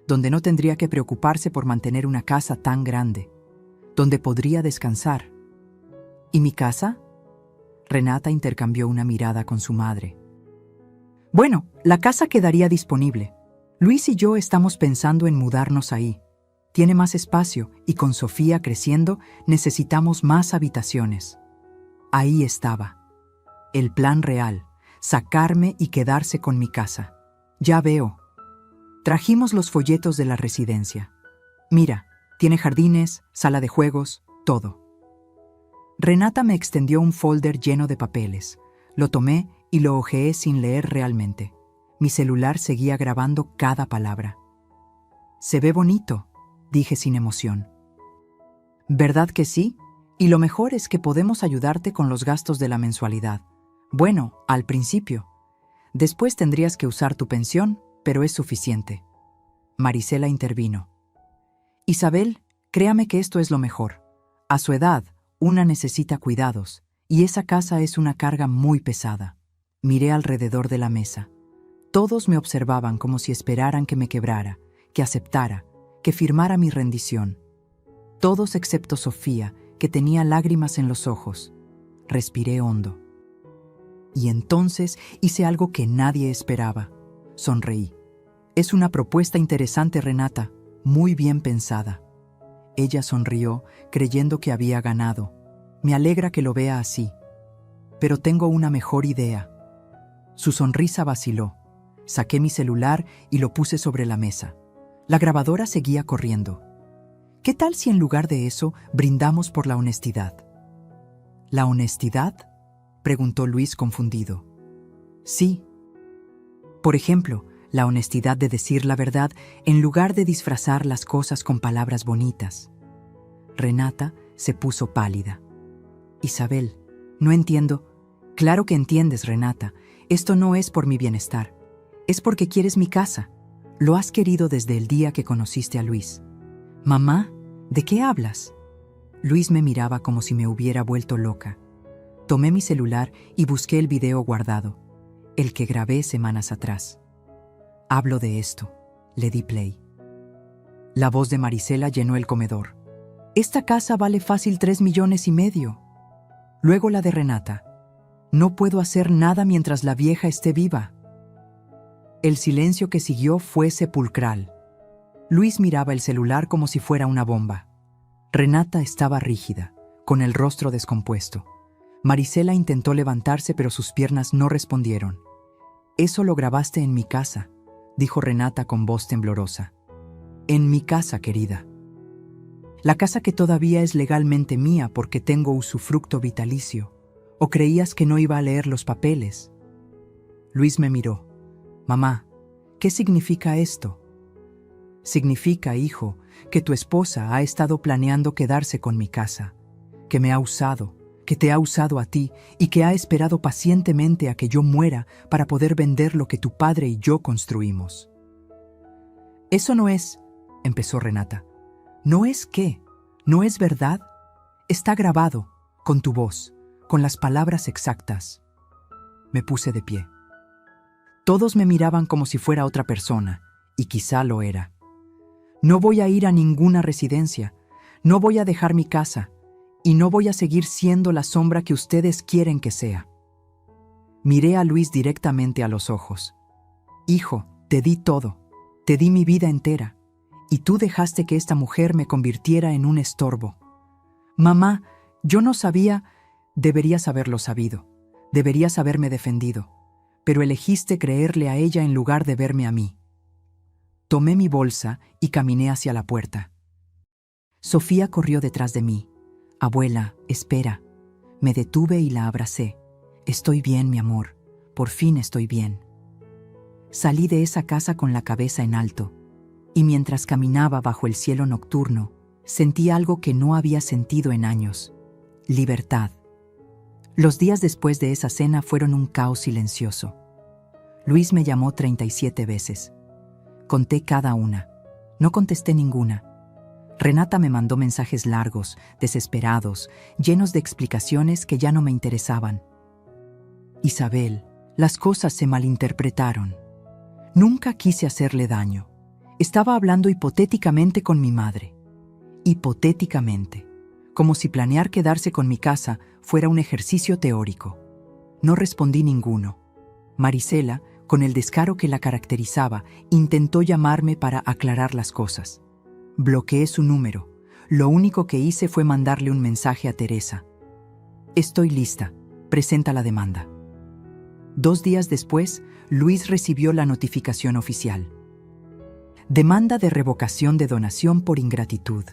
donde no tendría que preocuparse por mantener una casa tan grande, donde podría descansar. ¿Y mi casa? Renata intercambió una mirada con su madre. Bueno, la casa quedaría disponible. Luis y yo estamos pensando en mudarnos ahí. Tiene más espacio y con Sofía creciendo necesitamos más habitaciones. Ahí estaba. El plan real, sacarme y quedarse con mi casa. Ya veo. Trajimos los folletos de la residencia. Mira, tiene jardines, sala de juegos, todo. Renata me extendió un folder lleno de papeles. Lo tomé y lo hojeé sin leer realmente. Mi celular seguía grabando cada palabra. Se ve bonito, dije sin emoción. ¿Verdad que sí? Y lo mejor es que podemos ayudarte con los gastos de la mensualidad. Bueno, al principio. Después tendrías que usar tu pensión, pero es suficiente. Marisela intervino. Isabel, créame que esto es lo mejor. A su edad, una necesita cuidados, y esa casa es una carga muy pesada. Miré alrededor de la mesa. Todos me observaban como si esperaran que me quebrara, que aceptara, que firmara mi rendición. Todos excepto Sofía, que tenía lágrimas en los ojos. Respiré hondo. Y entonces hice algo que nadie esperaba. Sonreí. Es una propuesta interesante, Renata, muy bien pensada. Ella sonrió, creyendo que había ganado. Me alegra que lo vea así. Pero tengo una mejor idea. Su sonrisa vaciló. Saqué mi celular y lo puse sobre la mesa. La grabadora seguía corriendo. ¿Qué tal si en lugar de eso brindamos por la honestidad? ¿La honestidad?, preguntó Luis confundido. Sí. Por ejemplo, la honestidad de decir la verdad en lugar de disfrazar las cosas con palabras bonitas. Renata se puso pálida. Isabel, no entiendo. Claro que entiendes, Renata. Esto no es por mi bienestar. Es porque quieres mi casa. Lo has querido desde el día que conociste a Luis. Mamá, ¿de qué hablas? Luis me miraba como si me hubiera vuelto loca. Tomé mi celular y busqué el video guardado, el que grabé semanas atrás. Hablo de esto. Le di play. La voz de Marisela llenó el comedor. Esta casa vale fácil 3,5 millones. Luego la de Renata. No puedo hacer nada mientras la vieja esté viva. El silencio que siguió fue sepulcral. Luis miraba el celular como si fuera una bomba. Renata estaba rígida, con el rostro descompuesto. Marisela intentó levantarse, pero sus piernas no respondieron. «Eso lo grabaste en mi casa», dijo Renata con voz temblorosa. «En mi casa, querida. La casa que todavía es legalmente mía porque tengo usufructo vitalicio. ¿O creías que no iba a leer los papeles?» Luis me miró. «Mamá, ¿qué significa esto?» «Significa, hijo, que tu esposa ha estado planeando quedarse con mi casa, que me ha usado, que te ha usado a ti y que ha esperado pacientemente a que yo muera para poder vender lo que tu padre y yo construimos». «Eso no es», empezó Renata. «¿No es qué? ¿No es verdad? Está grabado, con tu voz, con las palabras exactas». Me puse de pie. Todos me miraban como si fuera otra persona, y quizá lo era. «No voy a ir a ninguna residencia, no voy a dejar mi casa, y no voy a seguir siendo la sombra que ustedes quieren que sea». Miré a Luis directamente a los ojos. «Hijo, te di todo, te di mi vida entera, y tú dejaste que esta mujer me convirtiera en un estorbo. Mamá, yo no sabía, deberías haberlo sabido, deberías haberme defendido, pero elegiste creerle a ella en lugar de verme a mí». Tomé mi bolsa y caminé hacia la puerta. Sofía corrió detrás de mí. «Abuela, espera». Me detuve y la abracé. «Estoy bien, mi amor. Por fin estoy bien». Salí de esa casa con la cabeza en alto, y mientras caminaba bajo el cielo nocturno, sentí algo que no había sentido en años: libertad. Los días después de esa cena fueron un caos silencioso. Luis me llamó 37 veces. Conté cada una. No contesté ninguna. Renata me mandó mensajes largos, desesperados, llenos de explicaciones que ya no me interesaban. «Isabel, las cosas se malinterpretaron. Nunca quise hacerle daño. Estaba hablando hipotéticamente con mi madre. Hipotéticamente. Como si planear quedarse con mi casa fuera un ejercicio teórico». No respondí ninguno. Marisela, con el descaro que la caracterizaba, intentó llamarme para aclarar las cosas. Bloqueé su número. Lo único que hice fue mandarle un mensaje a Teresa. «Estoy lista. Presenta la demanda». 2 días después, Luis recibió la notificación oficial. Demanda de revocación de donación por ingratitud.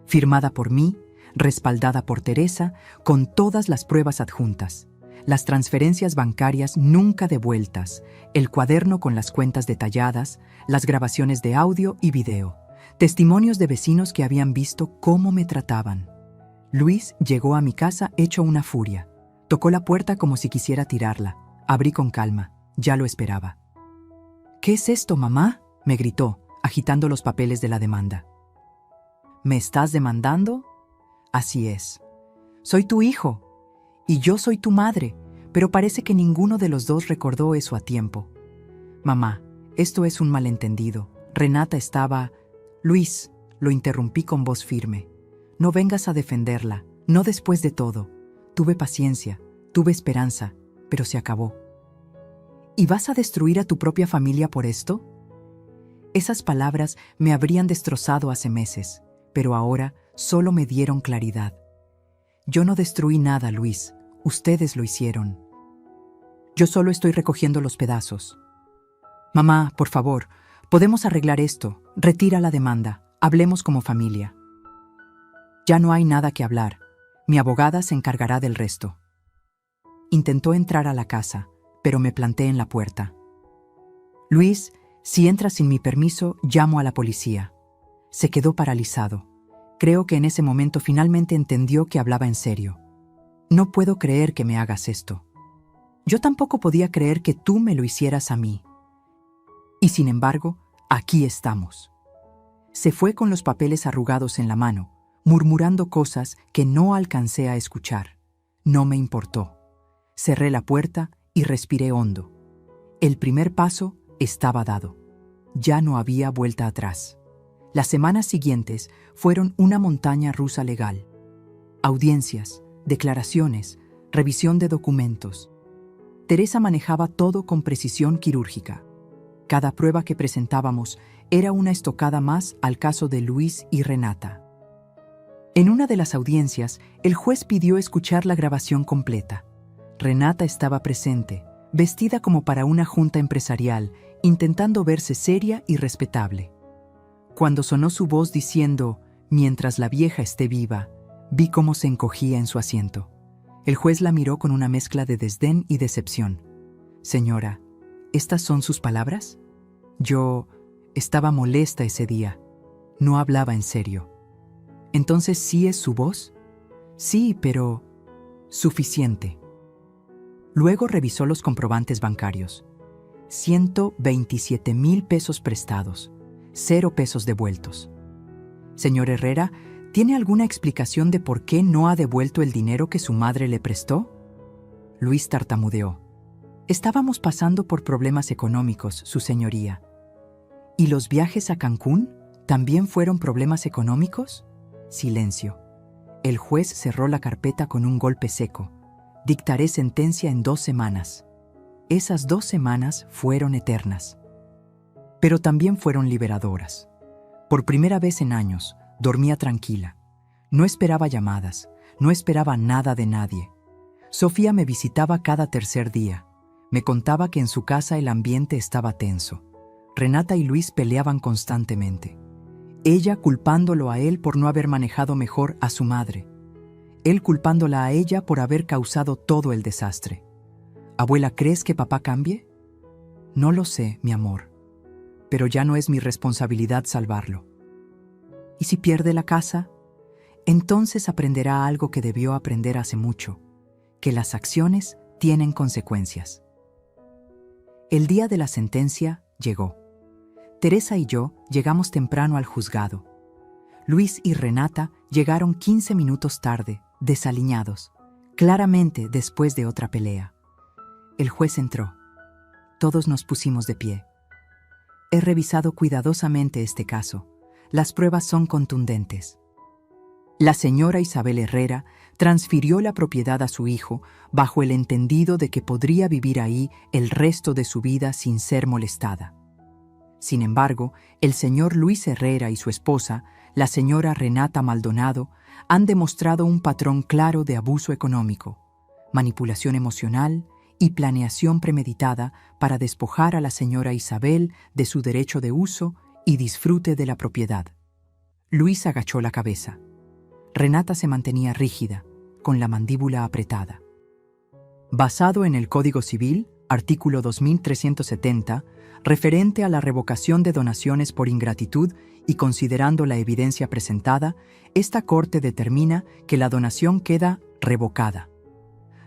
Firmada por mí, respaldada por Teresa, con todas las pruebas adjuntas. Las transferencias bancarias nunca devueltas, el cuaderno con las cuentas detalladas, las grabaciones de audio y video, testimonios de vecinos que habían visto cómo me trataban. Luis llegó a mi casa hecho una furia. Tocó la puerta como si quisiera tirarla. Abrí con calma. Ya lo esperaba. «¿Qué es esto, mamá?», me gritó, agitando los papeles de la demanda. «¿Me estás demandando?». «Así es. Soy tu hijo. Y yo soy tu madre, pero parece que ninguno de los dos recordó eso a tiempo. Mamá, esto es un malentendido. Renata estaba…». «Luis», lo interrumpí con voz firme. «No vengas a defenderla. No después de todo. Tuve paciencia, tuve esperanza, pero se acabó». «¿Y vas a destruir a tu propia familia por esto?». Esas palabras me habrían destrozado hace meses, pero ahora solo me dieron claridad. «Yo no destruí nada, Luis. Ustedes lo hicieron. Yo solo estoy recogiendo los pedazos». «Mamá, por favor, podemos arreglar esto. Retira la demanda. Hablemos como familia». «Ya no hay nada que hablar. Mi abogada se encargará del resto». Intentó entrar a la casa, pero me planté en la puerta. «Luis, si entras sin mi permiso, llamo a la policía». Se quedó paralizado. Creo que en ese momento finalmente entendió que hablaba en serio. «No puedo creer que me hagas esto. Yo tampoco podía creer que tú me lo hicieras a mí. Y sin embargo, aquí estamos». Se fue con los papeles arrugados en la mano, murmurando cosas que no alcancé a escuchar. No me importó. Cerré la puerta y respiré hondo. El primer paso estaba dado. Ya no había vuelta atrás. Las semanas siguientes fueron una montaña rusa legal. Audiencias, declaraciones, revisión de documentos. Teresa manejaba todo con precisión quirúrgica. Cada prueba que presentábamos era una estocada más al caso de Luis y Renata. En una de las audiencias, el juez pidió escuchar la grabación completa. Renata estaba presente, vestida como para una junta empresarial, intentando verse seria y respetable. Cuando sonó su voz diciendo, «Mientras la vieja esté viva», vi cómo se encogía en su asiento. El juez la miró con una mezcla de desdén y decepción. «Señora, ¿estas son sus palabras?». Yo estaba molesta ese día. No hablaba en serio. «¿Entonces sí es su voz?». «Sí, pero…». «Suficiente». Luego revisó los comprobantes bancarios. 127,000 pesos prestados, 0 pesos devueltos. «Señor Herrera, ¿tiene alguna explicación de por qué no ha devuelto el dinero que su madre le prestó?». Luis tartamudeó. «Estábamos pasando por problemas económicos, su señoría». «¿Y los viajes a Cancún también fueron problemas económicos?». Silencio. El juez cerró la carpeta con un golpe seco. «Dictaré sentencia en 2 semanas». Esas 2 semanas fueron eternas. Pero también fueron liberadoras. Por primera vez en años, dormía tranquila. No esperaba llamadas, no esperaba nada de nadie. Sofía me visitaba cada tercer día. Me contaba que en su casa el ambiente estaba tenso. Renata y Luis peleaban constantemente. Ella culpándolo a él por no haber manejado mejor a su madre. Él culpándola a ella por haber causado todo el desastre. «Abuela, ¿crees que papá cambie?». «No lo sé, mi amor. Pero ya no es mi responsabilidad salvarlo». «¿Y si pierde la casa?». «Entonces aprenderá algo que debió aprender hace mucho, que las acciones tienen consecuencias». El día de la sentencia llegó. Teresa y yo llegamos temprano al juzgado. Luis y Renata llegaron 15 minutos tarde, desaliñados, claramente después de otra pelea. El juez entró. Todos nos pusimos de pie. «He revisado cuidadosamente este caso. Las pruebas son contundentes. La señora Isabel Herrera transfirió la propiedad a su hijo bajo el entendido de que podría vivir ahí el resto de su vida sin ser molestada. Sin embargo, el señor Luis Herrera y su esposa, la señora Renata Maldonado, han demostrado un patrón claro de abuso económico, manipulación emocional y planeación premeditada para despojar a la señora Isabel de su derecho de uso y disfrute de la propiedad». Luis agachó la cabeza. Renata se mantenía rígida, con la mandíbula apretada. Basado en el Código Civil, artículo 2370, referente a la revocación de donaciones por ingratitud y considerando la evidencia presentada, esta Corte determina que la donación queda revocada.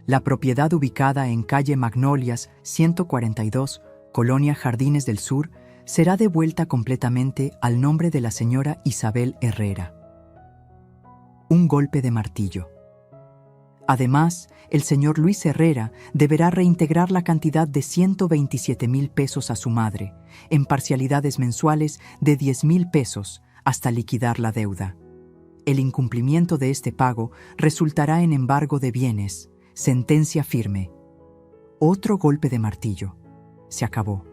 La propiedad ubicada en calle Magnolias 142, Colonia Jardines del Sur, será devuelta completamente al nombre de la señora Isabel Herrera. Un golpe de martillo. Además, el señor Luis Herrera deberá reintegrar la cantidad de 127,000 pesos a su madre, en parcialidades mensuales de 10,000 pesos, hasta liquidar la deuda. El incumplimiento de este pago resultará en embargo de bienes, sentencia firme. Otro golpe de martillo. Se acabó.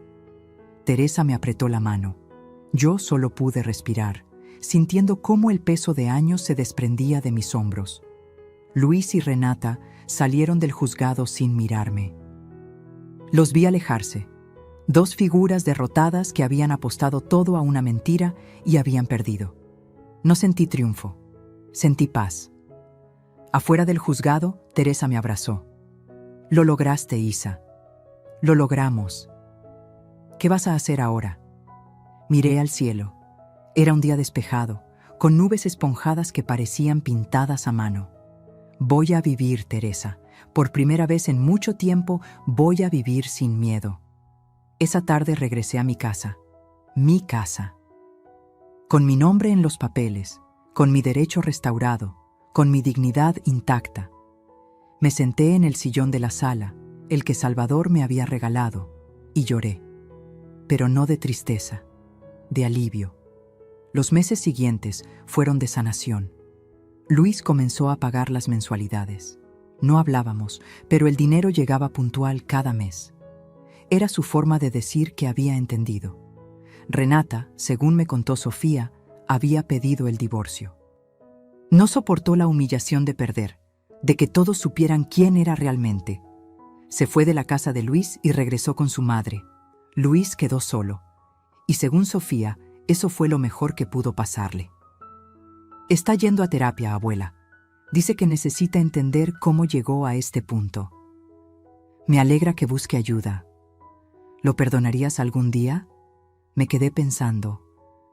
Teresa me apretó la mano. Yo solo pude respirar, sintiendo cómo el peso de años se desprendía de mis hombros. Luis y Renata salieron del juzgado sin mirarme. Los vi alejarse. Dos figuras derrotadas que habían apostado todo a una mentira y habían perdido. No sentí triunfo, sentí paz. Afuera del juzgado, Teresa me abrazó. Lo lograste, Isa. Lo logramos. ¿Qué vas a hacer ahora? Miré al cielo. Era un día despejado, con nubes esponjadas que parecían pintadas a mano. Voy a vivir, Teresa. Por primera vez en mucho tiempo voy a vivir sin miedo. Esa tarde regresé a mi casa. Mi casa. Con mi nombre en los papeles, con mi derecho restaurado, con mi dignidad intacta. Me senté en el sillón de la sala, el que Salvador me había regalado, y lloré. Pero no de tristeza, de alivio. Los meses siguientes fueron de sanación. Luis comenzó a pagar las mensualidades. No hablábamos, pero el dinero llegaba puntual cada mes. Era su forma de decir que había entendido. Renata, según me contó Sofía, había pedido el divorcio. No soportó la humillación de perder, de que todos supieran quién era realmente. Se fue de la casa de Luis y regresó con su madre. Luis quedó solo. Y según Sofía, eso fue lo mejor que pudo pasarle. Está yendo a terapia, abuela. Dice que necesita entender cómo llegó a este punto. Me alegra que busque ayuda. ¿Lo perdonarías algún día? Me quedé pensando.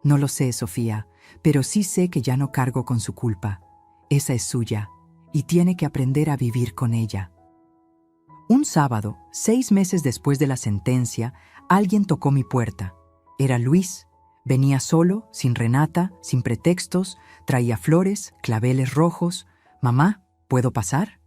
No lo sé, Sofía, pero sí sé que ya no cargo con su culpa. Esa es suya, y tiene que aprender a vivir con ella. Un sábado, 6 meses después de la sentencia, alguien tocó mi puerta. Era Luis. Venía solo, sin Renata, sin pretextos, traía flores, claveles rojos. «Mamá, ¿puedo pasar?»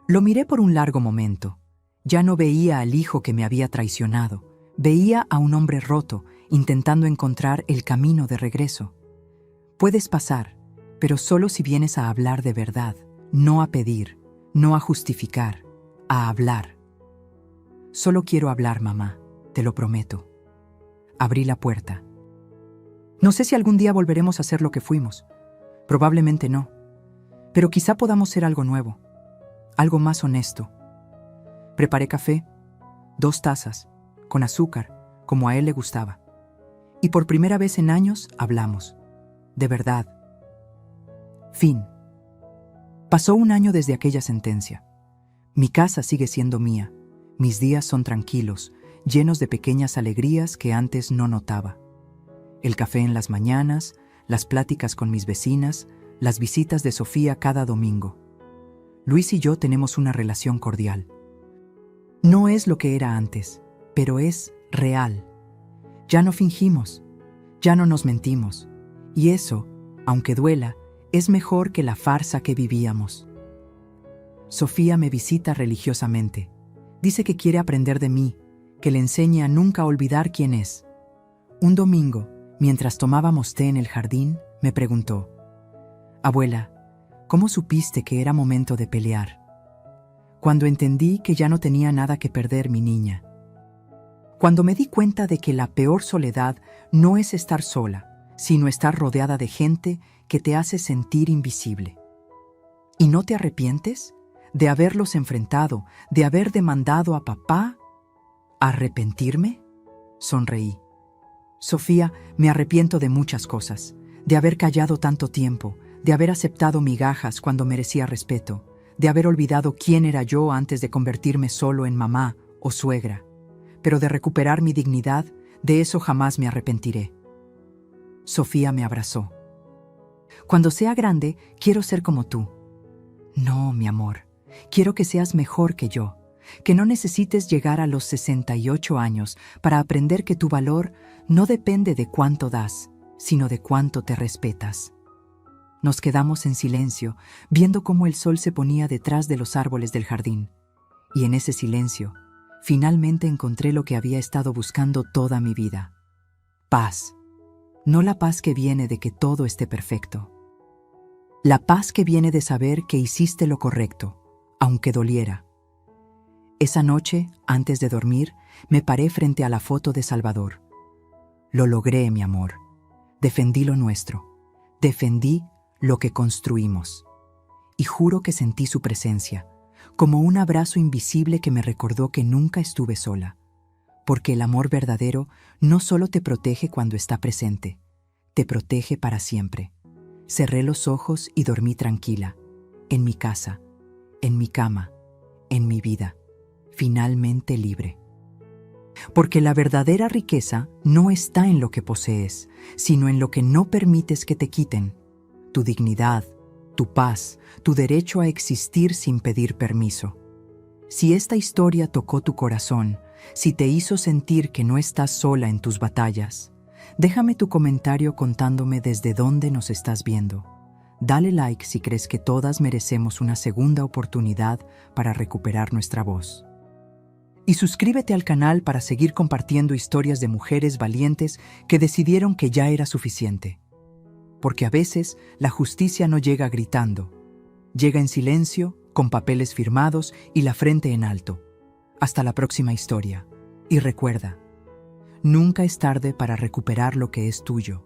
Lo miré por un largo momento. Ya no veía al hijo que me había traicionado. Veía a un hombre roto, intentando encontrar el camino de regreso. «Puedes pasar, pero solo si vienes a hablar de verdad, no a pedir, no a justificar, a hablar». «Solo quiero hablar, mamá, te lo prometo». Abrí la puerta. No sé si algún día volveremos a ser lo que fuimos. Probablemente no. Pero quizá podamos ser algo nuevo, algo más honesto. Preparé café, 2 tazas, con azúcar, como a él le gustaba. Y por primera vez en años hablamos. De verdad. Fin. Pasó 1 año desde aquella sentencia. Mi casa sigue siendo mía. Mis días son tranquilos, llenos de pequeñas alegrías que antes no notaba. El café en las mañanas, las pláticas con mis vecinas, las visitas de Sofía cada domingo. Luis y yo tenemos una relación cordial. No es lo que era antes, pero es real. Ya no fingimos, ya no nos mentimos. Y eso, aunque duela, es mejor que la farsa que vivíamos. Sofía me visita religiosamente. Dice que quiere aprender de mí, que le enseñe a nunca olvidar quién es. Un domingo, mientras tomábamos té en el jardín, me preguntó: «Abuela, ¿cómo supiste que era momento de pelear?» Cuando entendí que ya no tenía nada que perder mi niña. Cuando me di cuenta de que la peor soledad no es estar sola, sino estar rodeada de gente que te hace sentir invisible. ¿Y no te arrepientes de haberlos enfrentado, de haber demandado a papá? ¿Arrepentirme? Sonreí. Sofía, me arrepiento de muchas cosas, de haber callado tanto tiempo, de haber aceptado migajas cuando merecía respeto, de haber olvidado quién era yo antes de convertirme solo en mamá o suegra. Pero de recuperar mi dignidad, de eso jamás me arrepentiré. Sofía me abrazó. Cuando sea grande, quiero ser como tú. No, mi amor, Quiero que seas mejor que yo, que no necesites llegar a los 68 años para aprender que tu valor no depende de cuánto das, sino de cuánto te respetas. Nos quedamos en silencio, viendo cómo el sol se ponía detrás de los árboles del jardín. Y en ese silencio, finalmente encontré lo que había estado buscando toda mi vida. Paz. No la paz que viene de que todo esté perfecto. La paz que viene de saber que hiciste lo correcto, aunque doliera. Esa noche, antes de dormir, me paré frente a la foto de Salvador. Lo logré, mi amor. Defendí lo nuestro. Defendí lo que construimos. Y juro que sentí su presencia, como un abrazo invisible que me recordó que nunca estuve sola. Porque el amor verdadero no solo te protege cuando está presente, te protege para siempre. Cerré los ojos y dormí tranquila, en mi casa, en mi cama, en mi vida, finalmente libre. Porque la verdadera riqueza no está en lo que posees, sino en lo que no permites que te quiten. Tu dignidad, tu paz, tu derecho a existir sin pedir permiso. Si esta historia tocó tu corazón, si te hizo sentir que no estás sola en tus batallas, déjame tu comentario contándome desde dónde nos estás viendo. Dale like si crees que todas merecemos una segunda oportunidad para recuperar nuestra voz. Y suscríbete al canal para seguir compartiendo historias de mujeres valientes que decidieron que ya era suficiente. Porque a veces la justicia no llega gritando, llega en silencio, con papeles firmados y la frente en alto. Hasta la próxima historia. Y recuerda, nunca es tarde para recuperar lo que es tuyo.